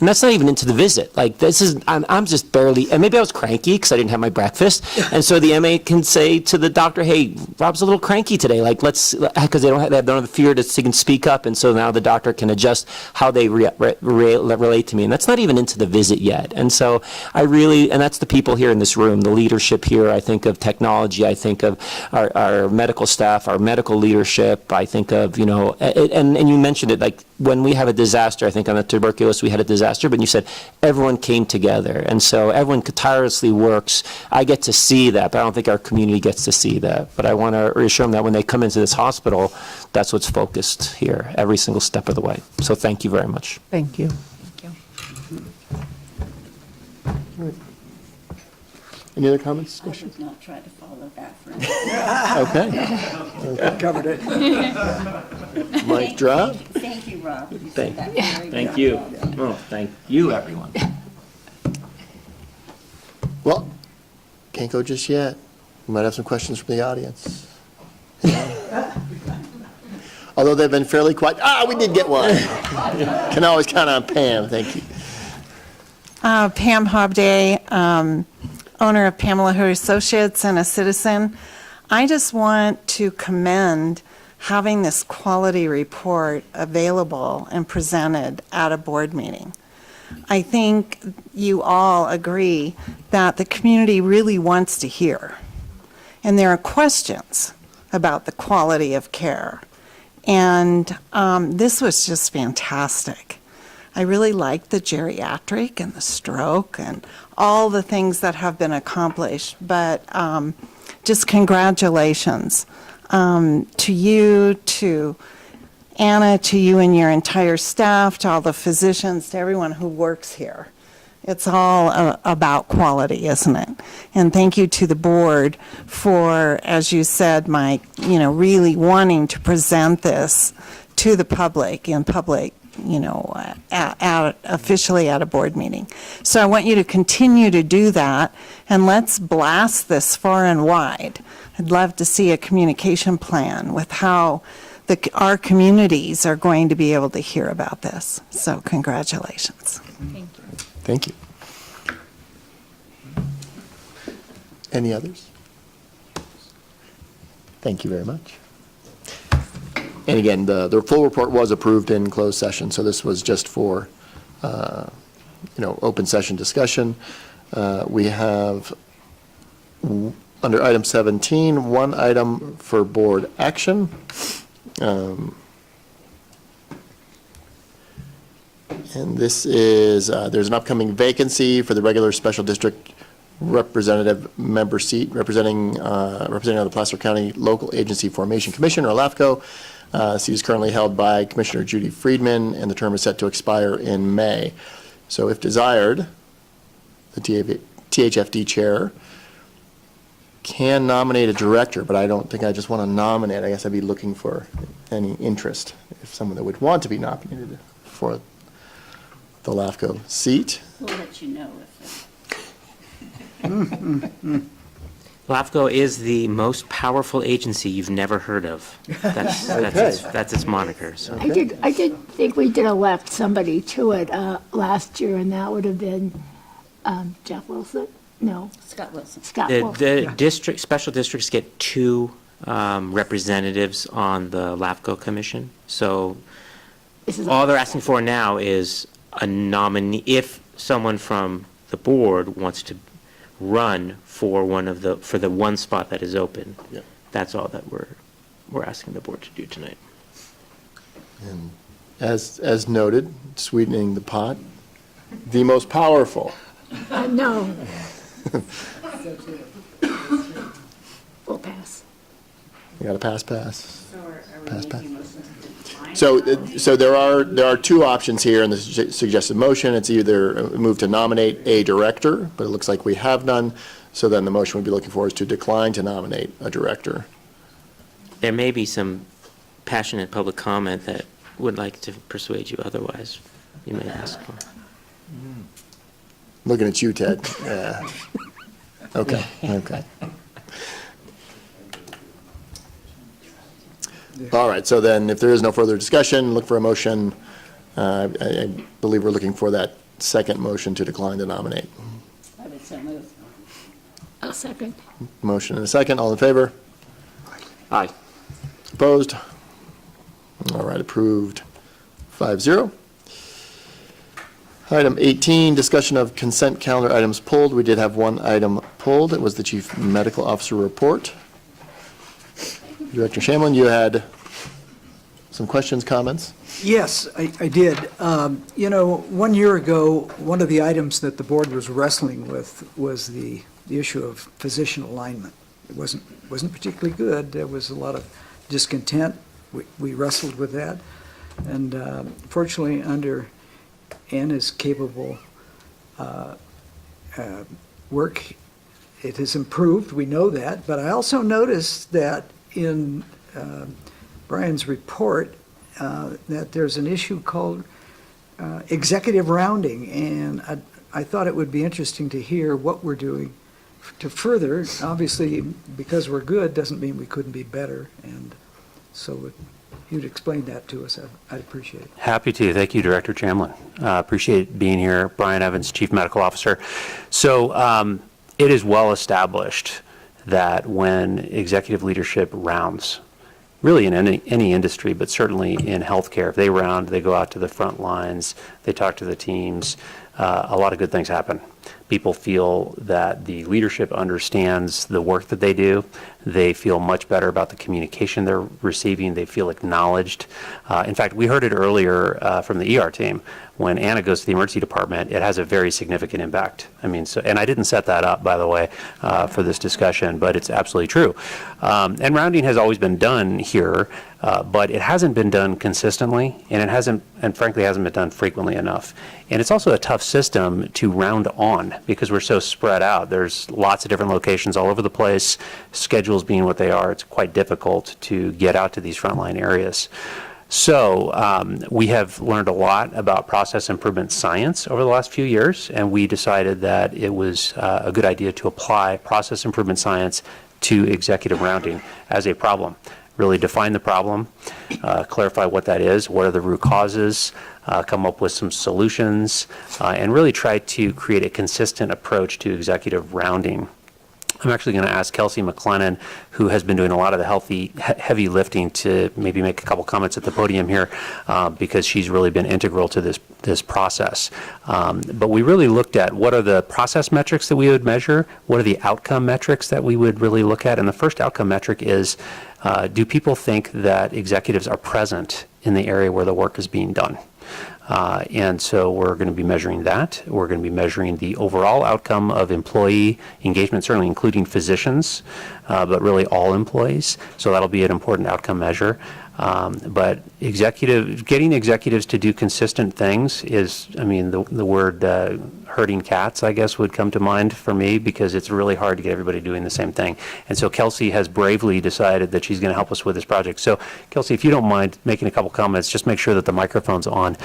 that's not even into the visit. I'm just barely, and maybe I was cranky because I didn't have my breakfast, and so the MA can say to the doctor, hey, Rob's a little cranky today, because they don't have the fear to speak up, and so now the doctor can adjust how they relate to me, and that's not even into the visit yet. And so and that's the people here in this room, the leadership here. I think of technology, I think of our medical staff, our medical leadership, I think of, and you mentioned it, when we have a disaster, I think on the tuberculosis we had a disaster, but you said everyone came together, and so everyone tirelessly works. I get to see that, but I don't think our community gets to see that. But I want to reassure them that when they come into this hospital, that's what's focused here every single step of the way. So thank you very much. Thank you. Any other comments? I would not try to follow that for Okay. Covered it. Mic drop. Thank you, Rob. You said that very Thank well. you. Oh, thank you, everyone. Well, can't go just yet. We might have some questions from the audience. Although they've been fairly quiet. We did get one. Can always count on Pam. Thank you. Pam Hobday, owner of Pamela Hood Associates and a citizen. I just want to commend having this quality report available and presented at a board meeting. I think you all agree that the community really wants to hear. And there are questions about the quality of care. And this was just fantastic. I really liked the geriatric and the stroke and all the things that have been accomplished. But just congratulations to you, to Anna, to you and your entire staff, to all the physicians, to everyone who works here. It's all about quality, isn't it? And thank you to the board for, as you said, Mike, really wanting to present this to the public in public, officially at a board meeting. So I want you to continue to do that, and let's blast this far and wide. I'd love to see a communication plan with how our communities are going to be able to hear about this. So congratulations. Thank you. Thank you. Any others? Thank you very much. And again, the full report was approved in closed session, so this was just for, open session discussion. We have, under item 17, one item for board action. And this is, there's an upcoming vacancy for the regular special district representative member seat representing the Placer County Local Agency Formation Commission, or LAFCO. Seat is currently held by Commissioner Judy Friedman, and the term is set to expire in May. So if desired, the THFD chair can nominate a director, but I don't think I just want to nominate. I guess I'd be looking for any interest, if someone that would want to be nominated for the LAFCO seat. We'll let you know if. LAFCO is the most powerful agency you've never heard of. That's its moniker. So. I did think we did elect somebody to it last year, and that would have been Jeff Wilson. No, Scott Wilson. Scott Wilson. The special districts get 2 representatives on the LAFCO commission. So all they're asking for now is a nominee. If someone from the board wants to run for the one spot that is open, yeah. That's all that we're asking the board to do tonight. And as noted, sweetening the pot, the most powerful. No. We'll pass. You got a pass. Pass. So there are 2 options here in the suggested motion. It's either a move to nominate a director, but it looks like we have none. So then the motion we'd be looking for is to decline to nominate a director. There may be some passionate public comment that would like to persuade you otherwise. You may ask. Looking at you, Ted. Okay. All right, so then if there is no further discussion, look for a motion. I believe we're looking for that second motion to decline to nominate. I would so move. I'll second. Motion and a second, all in favor? Aye. Opposed? All right, approved 5-0. Item 18, discussion of consent calendar items pulled. We did have one item pulled. It was the Chief Medical Officer report. Director Shamlin, you had some questions, comments? Yes, I did. 1 year ago, one of the items that the board was wrestling with was the issue of physician alignment. It wasn't particularly good. There was a lot of discontent. We wrestled with that. And fortunately, under Anna's capable work, it has improved. We know that. But I also noticed that in Brian's report that there's an issue called executive rounding, and I thought it would be interesting to hear what we're doing to further. Obviously, because we're good doesn't mean we couldn't be better, and so if you'd explain that to us, I'd appreciate it. Happy to. Thank you, Director Chamlin. Appreciate being here. Brian Evans, Chief Medical Officer. So it is well established that when executive leadership rounds, really in any industry, but certainly in healthcare, if they round, they go out to the front lines, they talk to the teams, a lot of good things happen. People feel that the leadership understands the work that they do. They feel much better about the communication they're receiving. They feel acknowledged. In fact, we heard it earlier from the ER team. When Anna goes to the emergency department, it has a very significant impact. I mean, so, and I didn't set that up, by the way, for this discussion, but it's absolutely true. And rounding has always been done here, but it hasn't been done consistently, and it hasn't, and frankly, hasn't been done frequently enough. And it's also a tough system to round on because we're so spread out. There's lots of different locations all over the place. Schedules being what they are, it's quite difficult to get out to these frontline areas. So we have learned a lot about process improvement science over the last few years, and we decided that it was a good idea to apply process improvement science to executive rounding as a problem. Really define the problem, clarify what that is, what are the root causes, come up with some solutions, and really try to create a consistent approach to executive rounding. I'm actually going to ask Kelsey McLennan, who has been doing a lot of the heavy lifting, to maybe make a couple comments at the podium here, because she's really been integral to this process. But we really looked at what are the process metrics that we would measure, what are the outcome metrics that we would really look at, and the first outcome metric is, do people think that executives are present in the area where the work is being done? And so we're going to be measuring that. We're going to be measuring the overall outcome of employee engagement, certainly including physicians, but really all employees. So that'll be an important outcome measure. But getting executives to do consistent things is, I mean, the word herding cats, I guess, would come to mind for me, because it's really hard to get everybody doing the same thing. And so Kelsey has bravely decided that she's going to help us with this project. So Kelsey, if you don't mind making a couple comments, just make sure that the microphone's on.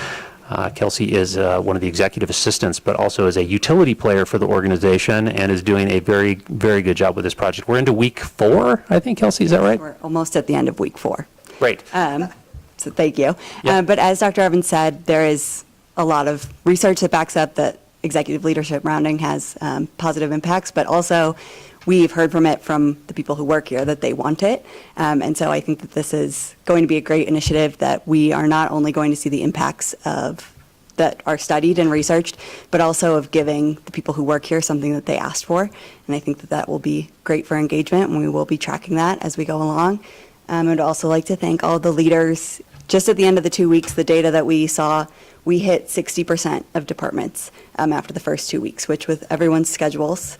Kelsey is one of the executive assistants, but also is a utility player for the organization and is doing a very, very good job with this project. We're into week 4, I think, Kelsey, is that right? We're almost at the end of week 4. Great. So thank you. Yeah. But as Dr. Evans said, there is a lot of research that backs up that executive leadership rounding has positive impacts, but also we've heard from it from the people who work here that they want it. And so I think that this is going to be a great initiative, that we are not only going to see the impacts of that are studied and researched, but also of giving the people who work here something that they asked for. And I think that that will be great for engagement, and we will be tracking that as we go along. I'd also like to thank all the leaders. Just at the end of the 2 weeks, the data that we saw, we hit 60% of departments after the first 2 weeks, which with everyone's schedules,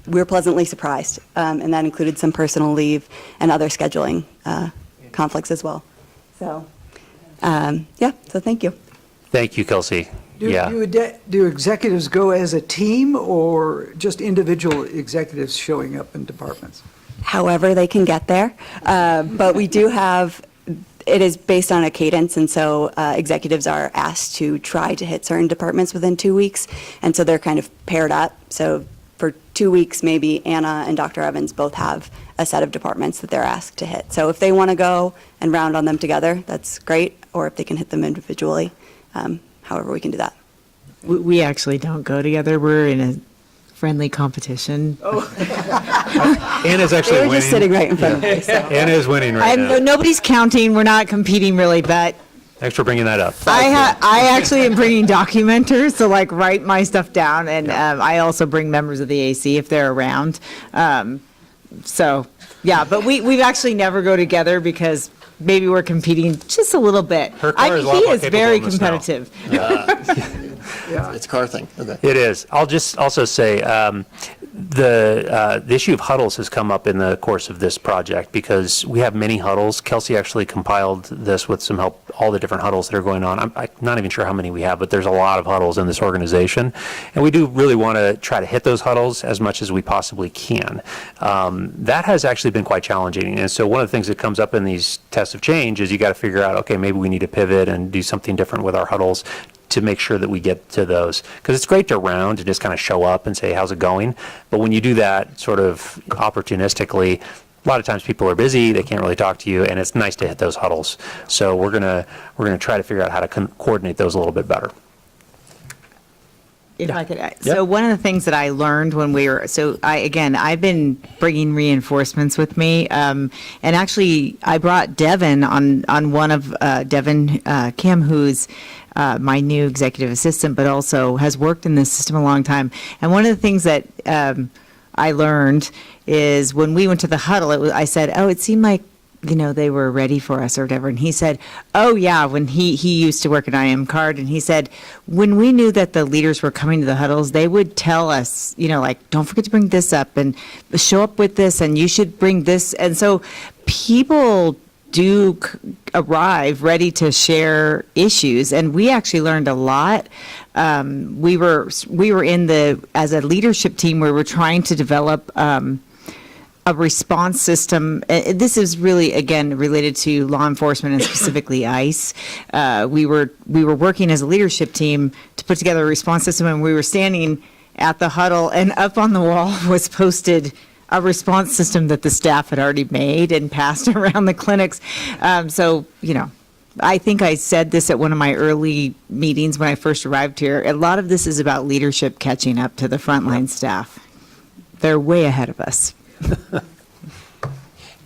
we're pleasantly surprised. And that included some personal leave and other scheduling conflicts as well. So, so thank you. Thank you, Kelsey. Do executives go as a team or just individual executives showing up in departments? However they can get there. But we do have, it is based on a cadence, and so executives are asked to try to hit certain departments within 2 weeks, and so they're kind of paired up. So for 2 weeks, maybe Anna and Dr. Evans both have a set of departments that they're asked to hit. So if they want to go and round on them together, that's great, or if they can hit them individually, however we can do that. We actually don't go together. We're in a friendly competition. Anna's actually They were winning. just sitting right in front of me. So. Anna is winning right now. Nobody's counting. We're not competing really, but Thanks for bringing that up. I actually am bringing documenters to write my stuff down, and I also bring members of the AC if they're around. But we've actually never go together because maybe we're competing just a little bit. Her car is a lot He more is capable very in the snow. competitive. It's a car thing. Okay. It is. I'll just also say the issue of huddles has come up in the course of this project because we have many huddles. Kelsey actually compiled this with some help, all the different huddles that are going on. I'm not even sure how many we have, but there's a lot of huddles in this organization. And we do really want to try to hit those huddles as much as we possibly can. That has actually been quite challenging. And so one of the things that comes up in these tests of change is you got to figure out, okay, maybe we need to pivot and do something different with our huddles to make sure that we get to those. Because it's great to round, to just kind of show up and say, how's it going? But when you do that sort of opportunistically, a lot of times people are busy, they can't really talk to you, and it's nice to hit those huddles. So we're gonna try to figure out how to coordinate those a little bit better. If I could, so one of the things that I learned when I've been bringing reinforcements with me, and actually I brought Devin on one of Devin Kim, who's my new executive assistant, but also has worked in this system a long time. And one of the things that I learned is when we went to the huddle, I said, "Oh, it seemed like they were ready for us or whatever." And he said, "Oh yeah," when he used to work at IM Card, and he said, when we knew that the leaders were coming to the huddles, they would tell us, like, don't forget to bring this up and show up with this, and you should bring this. And so people do arrive ready to share issues, and we actually learned a lot. We were as a leadership team, we were trying to develop a response system. This is really, again, related to law enforcement and specifically ICE. We were working as a leadership team to put together a response system, and we were standing at the huddle, and up on the wall was posted a response system that the staff had already made and passed around the clinics. I think I said this at one of my early meetings when I first arrived here. A lot of this is about leadership catching up to the frontline staff. They're way ahead of us.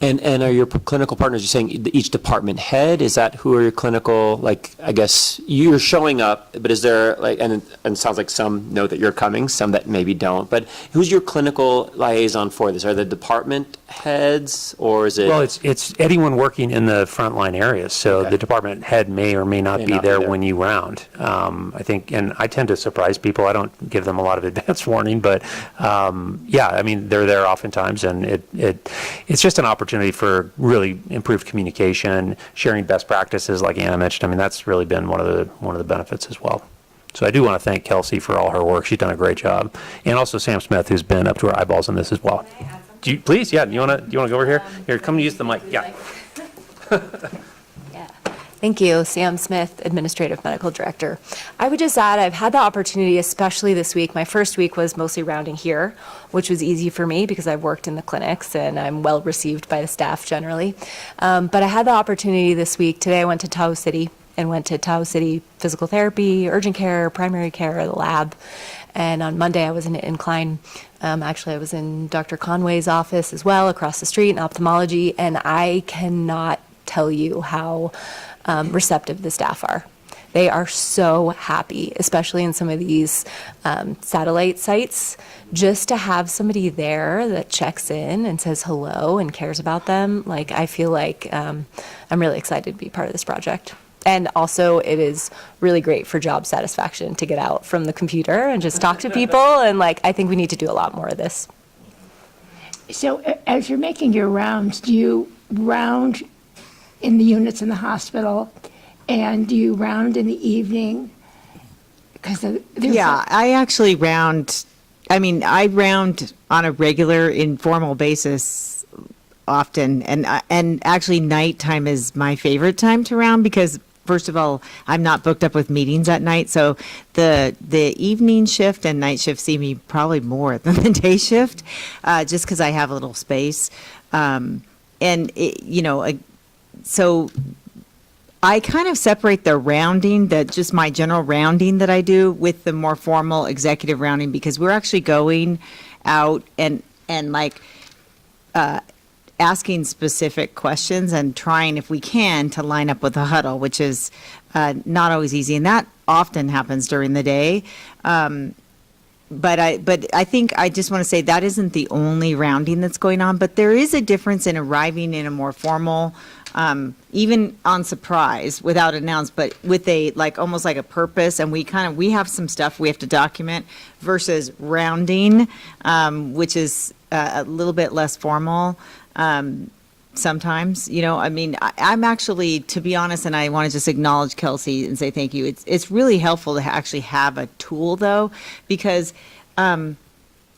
And are your clinical partners, you're saying each department head, is that who are your clinical, I guess you're showing up, but is there and it sounds like some know that you're coming, some that maybe don't, but who's your clinical liaison for this? Are the department heads, or is it? Well, it's anyone working in the frontline areas, so the department head may or may not be there when you round. I think, and I tend to surprise people. I don't give them a lot of advance warning, but they're there oftentimes, and it's just an opportunity for really improved communication, sharing best practices, like Anna mentioned. I mean, that's really been one of the benefits as well. So I do want to thank Kelsey for all her work. She's done a great job, and also Sam Smith, who's been up to her eyeballs in this as well. Do you, please? Yeah. Do you want to go over here? Here, come use the mic. Yeah. Thank you. Sam Smith, Administrative Medical Director. I would just add, I've had the opportunity, especially this week. My first week was mostly rounding here, which was easy for me because I've worked in the clinics and I'm well received by the staff generally. But I had the opportunity this week. Today I went to Tahoe City and went to Tahoe City Physical Therapy, Urgent Care, Primary Care, the lab. And on Monday I was in Incline. Actually, I was in Dr. Conway's office as well, across the street in ophthalmology. And I cannot tell you how receptive the staff are. They are so happy, especially in some of these satellite sites, just to have somebody there that checks in and says hello and cares about them. I feel like I'm really excited to be part of this project. And also, it is really great for job satisfaction to get out from the computer and just talk to people. And I think we need to do a lot more of this. So as you're making your rounds, do you round in the units in the hospital, and do you round in the evening? I actually round. I round on a regular, informal basis often, and actually nighttime is my favorite time to round because, first of all, I'm not booked up with meetings at night, so the evening shift and night shift see me probably more than the day shift, just because I have a little space, so I kind of separate the rounding, just my general rounding that I do, with the more formal executive rounding, because we're actually going out and asking specific questions and trying, if we can, to line up with a huddle, which is not always easy, and that often happens during the day. But I think I just want to say that isn't the only rounding that's going on, but there is a difference in arriving in a more formal, even on surprise, without announce, but with almost like a purpose, and we have some stuff we have to document, versus rounding, which is a little bit less formal. Sometimes, I'm actually, to be honest, and I want to just acknowledge Kelsey and say thank you. It's really helpful to actually have a tool, though, because,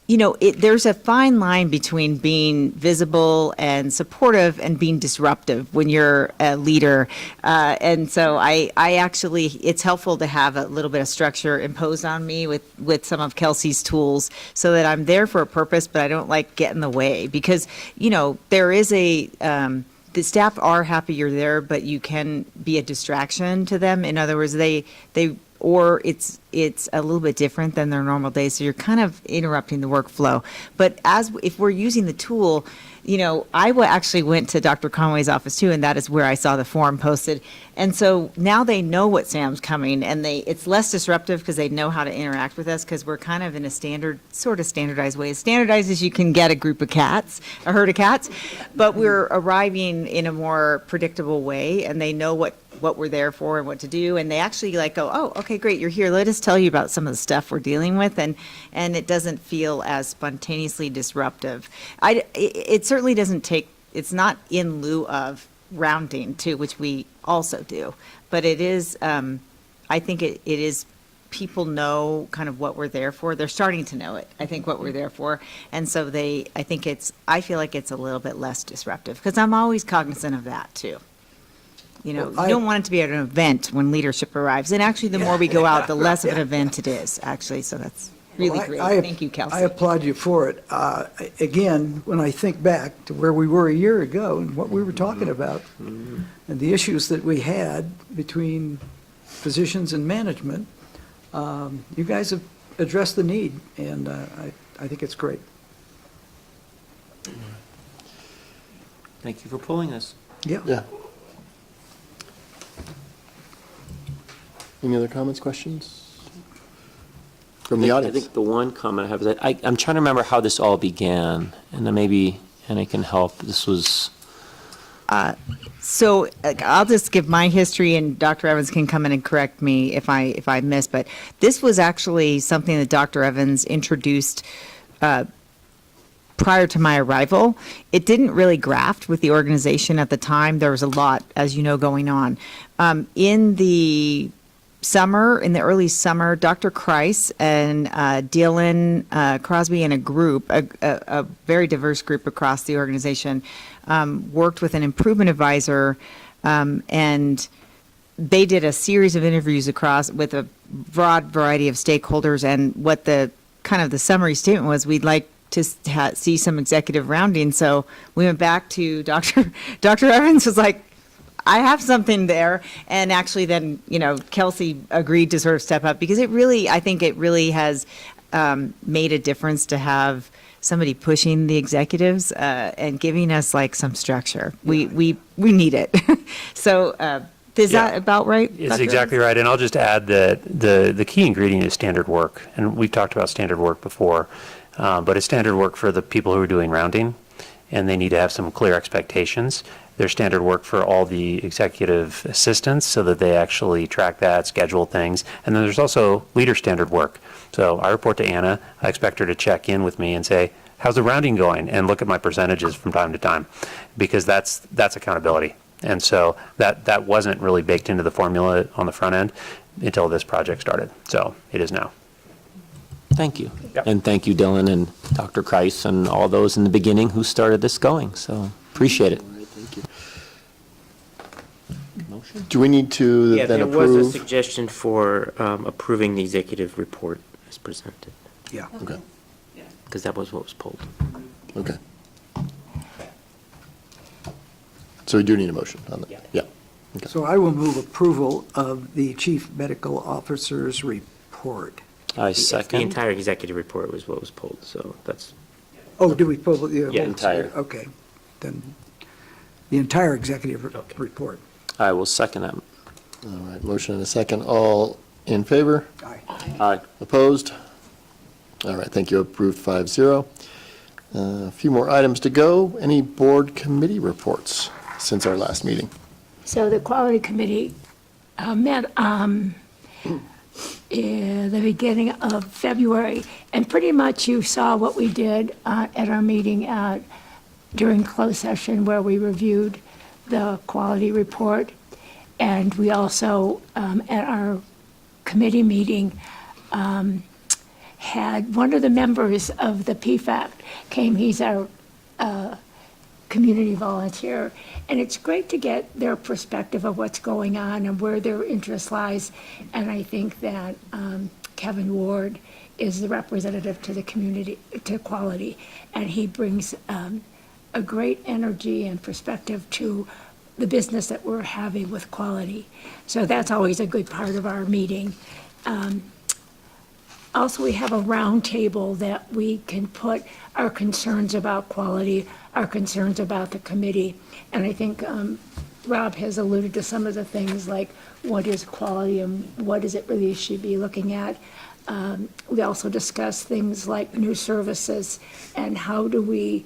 there's a fine line between being visible and supportive and being disruptive when you're a leader. And so I actually, it's helpful to have a little bit of structure imposed on me with some of Kelsey's tools, so that I'm there for a purpose, but I don't get in the way, because, there is the staff are happy you're there, but you can be a distraction to them. In other words, they or it's a little bit different than their normal day, so you're kind of interrupting the workflow. But if we're using the tool, I actually went to Dr. Conway's office too, and that is where I saw the form posted. And so now they know what Sam's coming, and it's less disruptive because they know how to interact with us, because we're kind of in a standardized way, as standardized as you can get a herd of cats, but we're arriving in a more predictable way, and they know what we're there for and what to do, and they actually go, oh, okay, great, you're here, let us tell you about some of the stuff we're dealing with, and it doesn't feel as spontaneously disruptive. It certainly doesn't it's not in lieu of rounding too, which we also do, but it is, I think it is, people know kind of what we're there for. They're starting to know it, I think, what we're there for. And so I feel like it's a little bit less disruptive, because I'm always cognizant of that too. You don't want it to be at an event when leadership arrives. And actually, the more we go out, the less of an event it is, actually. So that's really great. Thank you, Kelsey. I applaud you for it. Again, when I think back to where we were a year ago and what we were talking about, and the issues that we had between physicians and management, you guys have addressed the need, and I think it's great. Thank you for pulling us. Yeah. Any other comments, questions from the audience? I think the one comment I have is that I'm trying to remember how this all began, and then maybe Anna can help. This was... So I'll just give my history, and Dr. Evans can come in and correct me if I miss, but this was actually something that Dr. Evans introduced prior to my arrival. It didn't really graft with the organization at the time. There was a lot, as you know, going on. In the early summer, Dr. Kreis and Dylan Crosby and a group, a very diverse group across the organization, worked with an improvement advisor, and they did a series of interviews with a broad variety of stakeholders. And what the summary statement was, we'd like to see some executive rounding. So we went back to Dr. Evans was like, I have something there. And actually then, Kelsey agreed to sort of step up, because I think it really has made a difference to have somebody pushing the executives and giving us some structure. We need it. So is that about right? It's Dr. exactly right. And I'll just add that the key ingredient is standard work. And we've talked about standard work before, but it's standard work for the people who are doing rounding, and they need to have some clear expectations. There's standard work for all the executive assistants so that they actually track that, schedule things. And then there's also leader standard work. So I report to Anna. I expect her to check in with me and say, how's the rounding going? And look at my percentages from time to time, because that's accountability. And so that wasn't really baked into the formula on the front end until this project started. So it is now. Thank you. Yep. And thank you, Dylan and Dr. Kreis and all those in the beginning who started this going. So appreciate it. Thank you. Do we need to then approve? There was a suggestion for approving the executive report as presented. Yeah. Okay. Because that was what was pulled. Okay. So we do need a motion on that? Yeah. Okay. So I will move approval of the Chief Medical Officer's report. I second. The entire executive report was what was pulled, so that's... Oh, do we pull the... Yeah, entire. Okay. Then the entire executive report. I will second that. All right, motion and a second. All in favor? Aye. Aye. Opposed? All right, thank you. Approved 5-0. A few more items to go. Any board committee reports since our last meeting? So the Quality Committee met in the beginning of February, and pretty much you saw what we did at our meeting during closed session, where we reviewed the quality report. And we also, at our committee meeting, had one of the members of the PFAC came. He's our community volunteer, and it's great to get their perspective of what's going on and where their interest lies. And I think that Kevin Ward is the representative to the community, to quality, and he brings a great energy and perspective to the business that we're having with quality. So that's always a good part of our meeting. Also, we have a round table that we can put our concerns about quality, our concerns about the committee. And I think Rob has alluded to some of the things like what is quality and what is it really should be looking at. We also discuss things like new services and how do we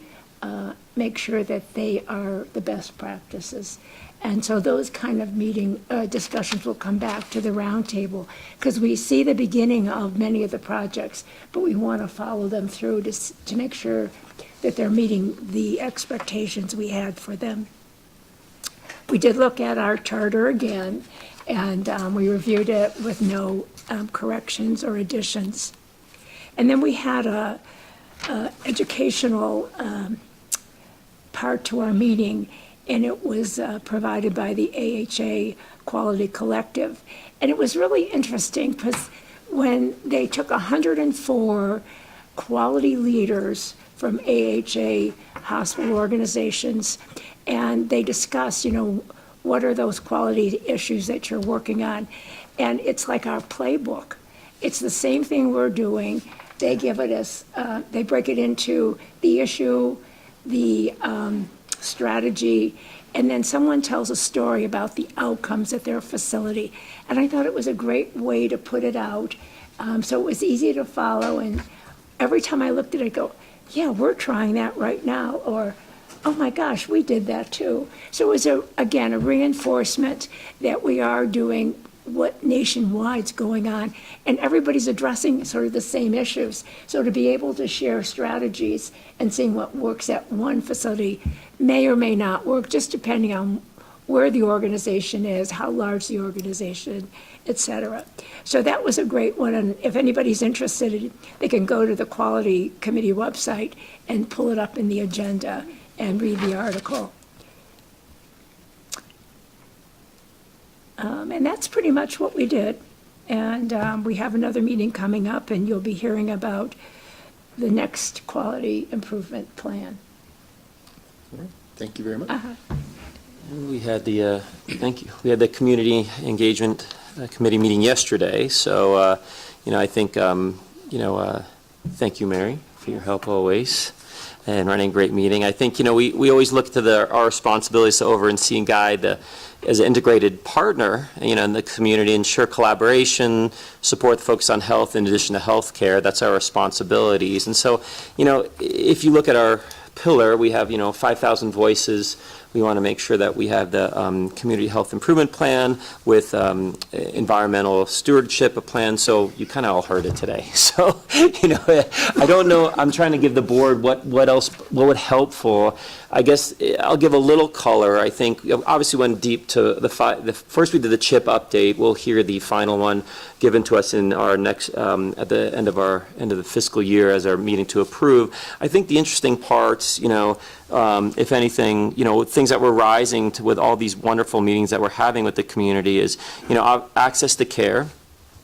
make sure that they are the best practices. And so those kind of discussions will come back to the roundtable because we see the beginning of many of the projects, but we want to follow them through to make sure that they're meeting the expectations we had for them. We did look at our charter again, and we reviewed it with no corrections or additions. And then we had a educational part to our meeting, and it was provided by the AHA Quality Collective. And it was really interesting because when they took 104 quality leaders from AHA hospital organizations, and they discussed, what are those quality issues that you're working on? And it's like our playbook. It's the same thing we're doing. They give it as, they break it into the issue, the strategy, and then someone tells a story about the outcomes at their facility. And I thought it was a great way to put it out. So it was easy to follow. And every time I looked at it, I go, yeah, we're trying that right now. Or, oh my gosh, we did that too. So it was, again, a reinforcement that we are doing what nationwide's going on, and everybody's addressing sort of the same issues. So to be able to share strategies and seeing what works at one facility may or may not work, just depending on where the organization is, how large the organization, et cetera. So that was a great one, and if anybody's interested, they can go to the Quality Committee website and pull it up in the agenda and read the article. And that's pretty much what we did. And we have another meeting coming up, and you'll be hearing about the next quality improvement plan. Thank you very much. We had the, thank you. We had the Community Engagement Committee meeting yesterday. So, I think, thank you, Mary, for your help always and running a great meeting. I think, we always look to our responsibilities to oversee and guide as an integrated partner, in the community, ensure collaboration, support the focus on health in addition to health care. That's our responsibilities. And so, if you look at our pillar, we have, 5,000 voices. We want to make sure that we have the community health improvement plan with environmental stewardship plan. So you kind of all heard it today. So, I don't know. I'm trying to give the board what would helpful. I guess I'll give a little color. I think obviously went deep to the first we did the CHIP update. We'll hear the final one given to us in our next at the end of the fiscal year as our meeting to approve. I think the interesting parts, if anything, things that were rising with all these wonderful meetings that we're having with the community is, access to care.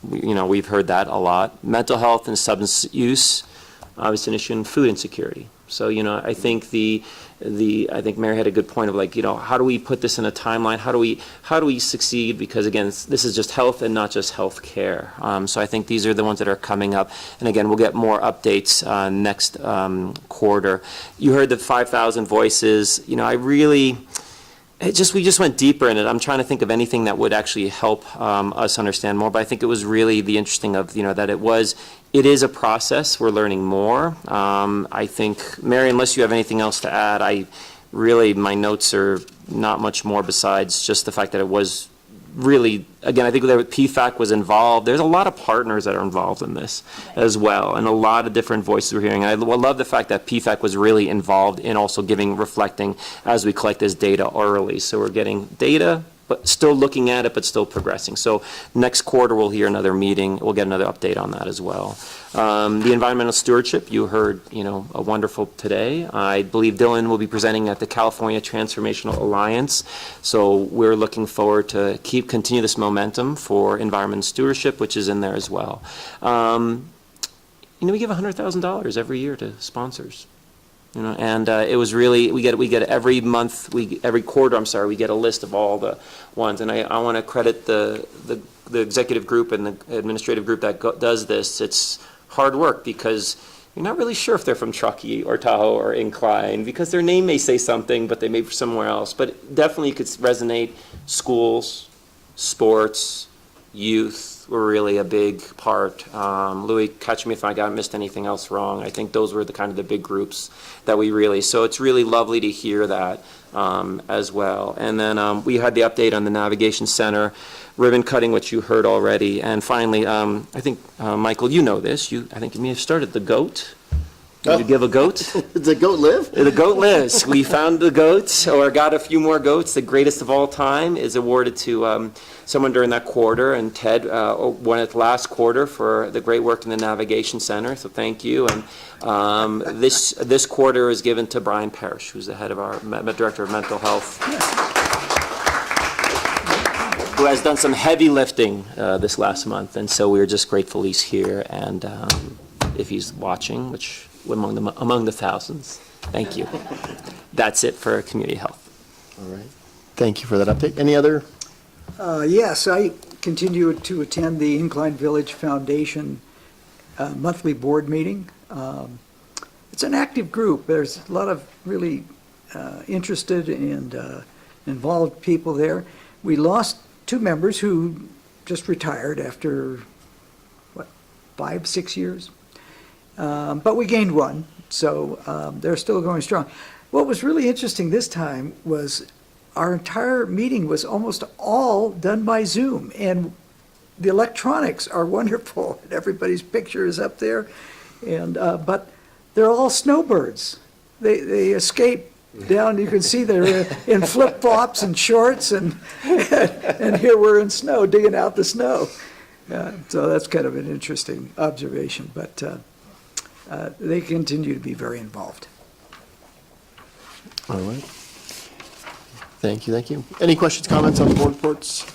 We've heard that a lot. Mental health and substance use, obviously an issue, and food insecurity. So, I think I think Mary had a good point of how do we put this in a timeline? How do we succeed? Because again, this is just health and not just health care. So I think these are the ones that are coming up. And again, we'll get more updates next quarter. You heard the 5,000 voices. We just went deeper in it. I'm trying to think of anything that would actually help us understand more, but I think it was really the interesting of, that it is a process. We're learning more. I think, Mary, unless you have anything else to add, my notes are not much more besides just the fact that it was really, again, I think that PFAC was involved. There's a lot of partners that are involved in this as well, and a lot of different voices we're hearing. And I love the fact that PFAC was really involved in also reflecting as we collect this data early. So we're getting data, but still looking at it, but still progressing. So next quarter, we'll hear another meeting. We'll get another update on that as well. The environmental stewardship, you heard, a wonderful today. I believe Dylan will be presenting at the California Transformational Alliance. So we're looking forward to continue this momentum for environmental stewardship, which is in there as well. We give $100,000 every year to sponsors. You know, and it was really, we get every month, every quarter, we get a list of all the ones. And I want to credit the executive group and the administrative group that does this. It's hard work because you're not really sure if they're from Truckee or Tahoe or Incline because their name may say something, but they may be somewhere else. But definitely you could resonate. Schools, sports, youth were really a big part. Louis, catch me if I missed anything else wrong. I think those were the big groups that we really, so it's really lovely to hear that as well. And then we had the update on the Navigation Center, ribbon cutting, which you heard already. And finally, I think, Michael, you know this. I think you may have started the GOAT. Did you give a goat? Does the goat live? The goat lives. We found the goats, or got a few more goats. The greatest of all time is awarded to someone during that quarter, and Ted won it last quarter for the great work in the Navigation Center, so thank you. And this quarter is given to Brian Parrish, who's the head of our Director of Mental Health, who has done some heavy lifting this last month, and so we're just grateful he's here, and if he's watching, which among the thousands, thank you. That's it for community health. All right. Thank you for that update. Any other? Yes, I continue to attend the Incline Village Foundation monthly board meeting. It's an active group. There's a lot of really interested and involved people there. We lost 2 members who just retired after, 5-6 years? But we gained 1, so they're still going strong. What was really interesting this time was our entire meeting was almost all done by Zoom, and the electronics are wonderful. Everybody's picture is up there, and but they're all snowbirds. They escape down. You can see they're in flip-flops and shorts, and here we're in snow, digging out the snow. So that's kind of an interesting observation, but they continue to be very involved. All right. Thank you. Any questions, comments on the board reports?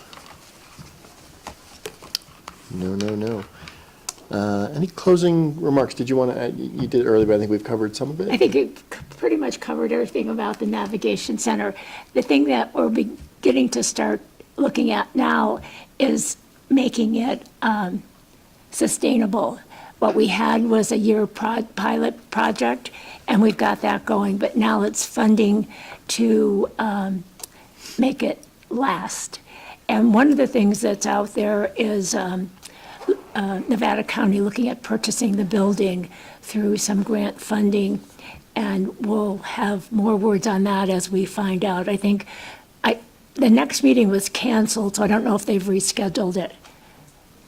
No. Any closing remarks? Did you want to add? You did earlier, but I think we've covered some of it. I think it pretty much covered everything about the Navigation Center. The thing that we're beginning to start looking at now is making it sustainable. What we had was a year pilot project, and we've got that going, but now it's funding to make it last. And one of the things that's out there is Nevada County looking at purchasing the building through some grant funding, and we'll have more words on that as we find out. I think the next meeting was canceled, so I don't know if they've rescheduled it.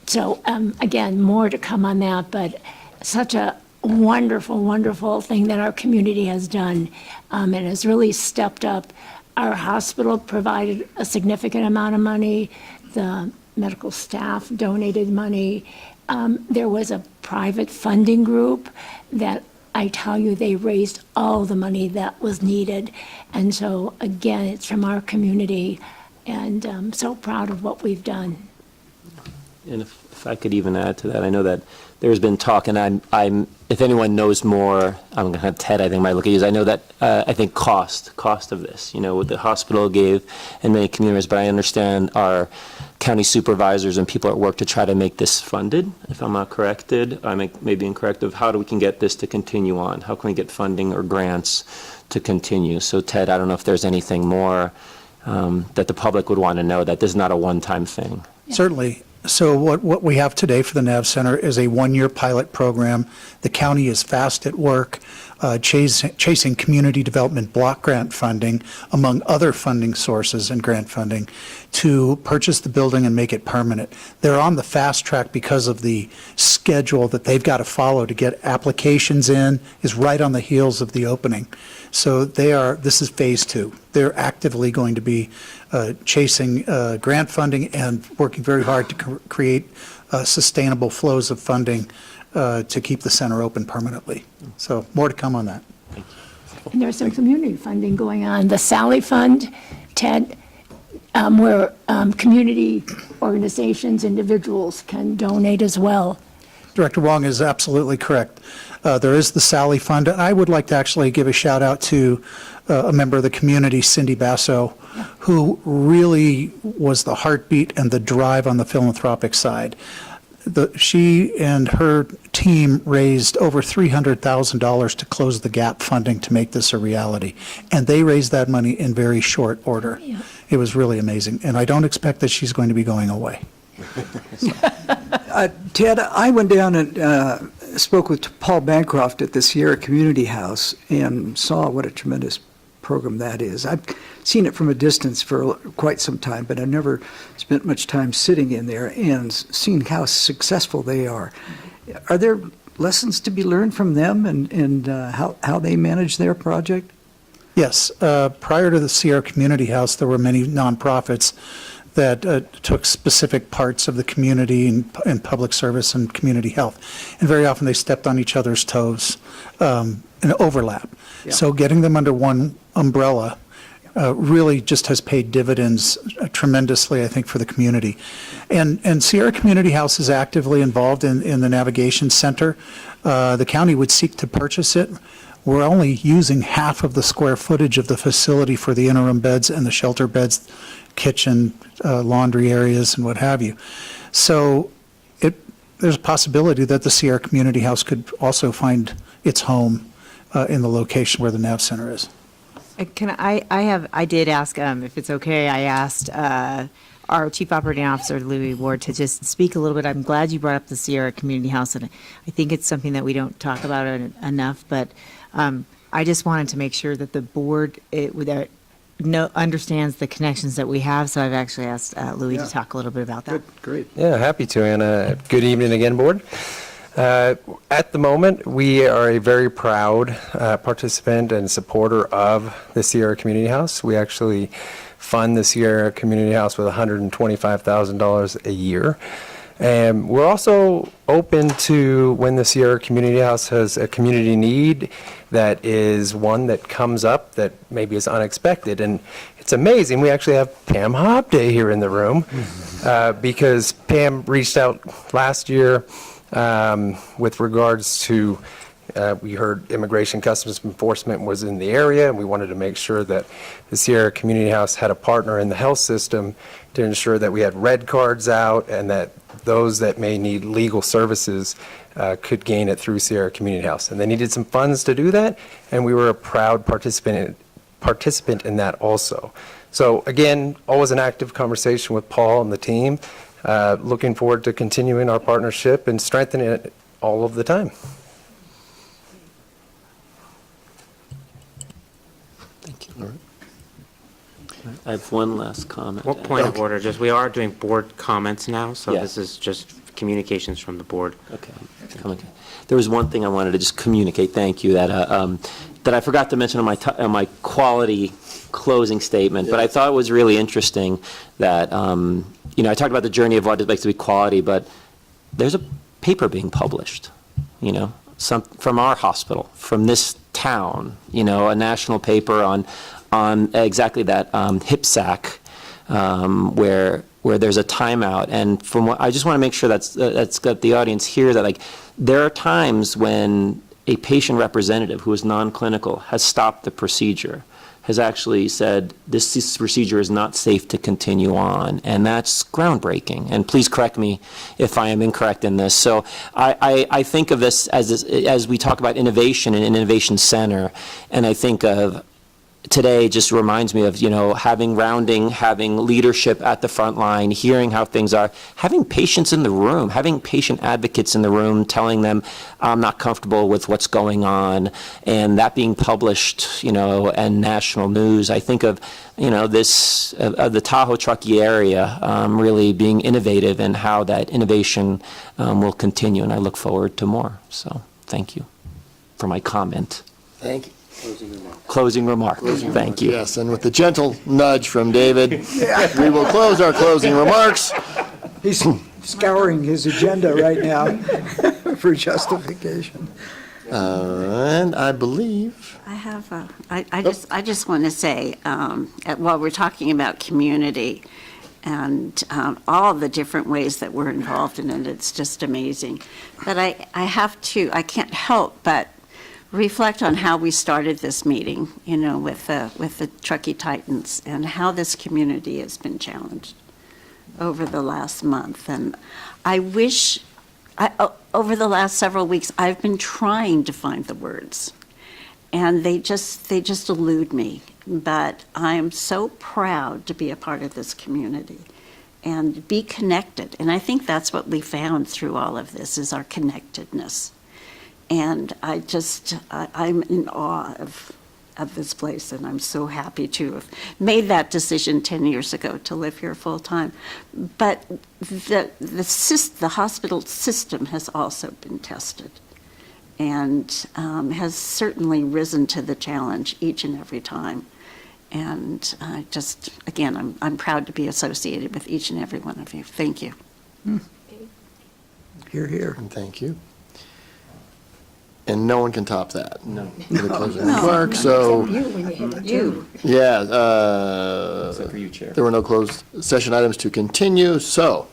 So again, more to come on that, but such a wonderful, wonderful thing that our community has done and has really stepped up. Our hospital provided a significant amount of money. The medical staff donated money. There was a private funding group that I tell you, they raised all the money that was needed. And so, again, it's from our community, and I'm so proud of what we've done. And if I could even add to that, I know that there's been talk, and I'm if anyone knows more, I'm going to have Ted, I think, might look at you. I know that, I think cost of this, what the hospital gave and many communities, but I understand our county supervisors and people at work to try to make this funded, if I'm not corrected. I may be incorrect, of how we can get this to continue on. How can we get funding or grants to continue? So Ted, I don't know if there's anything more that the public would want to know, that this is not a one-time thing. Yeah. Certainly. So what we have today for the NAV Center is a 1-year pilot program. The county is fast at work chasing community development block grant funding, among other funding sources and grant funding, to purchase the building and make it permanent. They're on the fast track because of the schedule that they've got to follow to get applications in, is right on the heels of the opening. So this is phase 2. They're actively going to be chasing grant funding and working very hard to create sustainable flows of funding to keep the center open permanently. So more to come on that. And there's some community funding going on. The Sally Fund, Ted, where community organizations, individuals can donate as well. Director Wong is absolutely correct. There is the Sally Fund, and I would like to actually give a shout out to a member of the community, Cindy Basso, who really was the heartbeat and the drive on the philanthropic side. She and her team raised over $300,000 to close the gap funding to make this a reality. And they raised that money in very short order. It was really amazing. And I don't expect that she's going to be going away. Ted, I went down and spoke with Paul Bancroft at the Sierra Community House and saw what a tremendous program that is. I've seen it from a distance for quite some time, but I've never spent much time sitting in there and seen how successful they are. Are there lessons to be learned from them and how they manage their project? Yes. Prior to the Sierra Community House, there were many nonprofits that took specific parts of the community and public service and community health. And very often they stepped on each other's toes and overlap. Yeah. So getting them under one umbrella really just has paid dividends tremendously, I think, for the community. And Sierra Community House is actively involved in the navigation center. The county would seek to purchase it. We're only using half of the square footage of the facility for the interim beds and the shelter beds, kitchen, laundry areas, and what have you. So there's a possibility that the Sierra Community House could also find its home in the location where the Nav Center is. I did ask, if it's okay, I asked our Chief Operating Officer, Louis Ward, to just speak a little bit. I'm glad you brought up the Sierra Community House, and I think it's something that we don't talk about enough, but I just wanted to make sure that the board understands the connections that we have, so I've actually asked Louis to talk a little bit about that. Good, great. Yeah, happy to, and good evening again, board. At the moment, we are a very proud participant and supporter of the Sierra Community House. We actually fund the Sierra Community House with $125,000 a year. And we're also open to when the Sierra Community House has a community need that is one that comes up that maybe is unexpected. And it's amazing, we actually have Pam Hobday here in the room because Pam reached out last year with regards to, we heard Immigration Customs Enforcement was in the area, and we wanted to make sure that the Sierra Community House had a partner in the health system to ensure that we had red cards out and that those that may need legal services could gain it through Sierra Community House. And they needed some funds to do that, and we were a proud participant in that also. So again, always an active conversation with Paul and the team. Looking forward to continuing our partnership and strengthening it all of the time. Thank you. All right. I have one last comment. What point of order? Just, we are doing board comments now, so Yeah. this is just communications from the board. Okay. There was one thing I wanted to just communicate, thank you, that I forgot to mention on my quality closing statement, but I thought it was really interesting that, I talked about the journey of what it makes to be quality, but there's a paper being published, from our hospital, from this town, a national paper on exactly that hip sac, where there's a timeout. And from what I just want to make sure that's got the audience here, that there are times when a patient representative who is non-clinical has stopped the procedure, has actually said this procedure is not safe to continue on, and that's groundbreaking. And please correct me if I am incorrect in this. So I think of this as we talk about innovation and an innovation center, and I think of today just reminds me of, having rounding, having leadership at the front line, hearing how things are, having patients in the room, having patient advocates in the room telling them, I'm not comfortable with what's going on, and that being published, and national news. I think of, this, of the Tahoe Truckee area really being innovative and how that innovation will continue, and I look forward to more. So thank you for my comment. Thank you. Closing remark. Thank you. Yes, and with the gentle nudge from David, we will close our closing remarks. He's scouring his agenda right now for justification. And I believe... I have, I just want to say, while we're talking about community, and all the different ways that we're involved in it. It's just amazing. But I can't help but reflect on how we started this meeting, with the Truckee Titans, and how this community has been challenged over the last month. And I wish, over the last several weeks, I've been trying to find the words, and they just elude me. But I am so proud to be a part of this community and be connected. And I think that's what we found through all of this, is our connectedness. And I'm in awe of this place, and I'm so happy to have made that decision 10 years ago to live here full time. But the hospital system has also been tested, and has certainly risen to the challenge each and every time. And again, I'm proud to be associated with each and every one of you. Thank you. Hear, hear. And thank you. And no one can top that. No. For the closing remarks, so, You. yeah, Except for you, Chair. there were no closed session items to continue, so,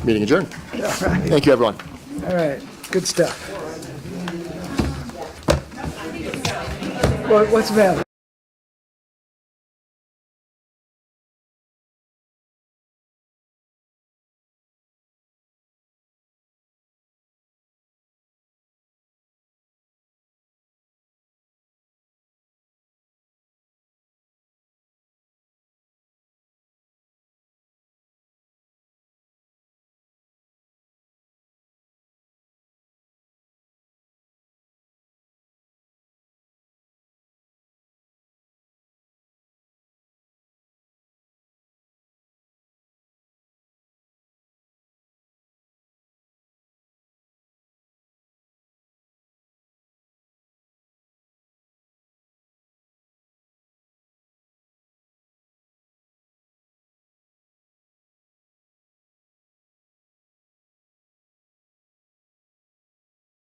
meeting adjourned. All right. Thank you, everyone. All right, good stuff. What's the matter?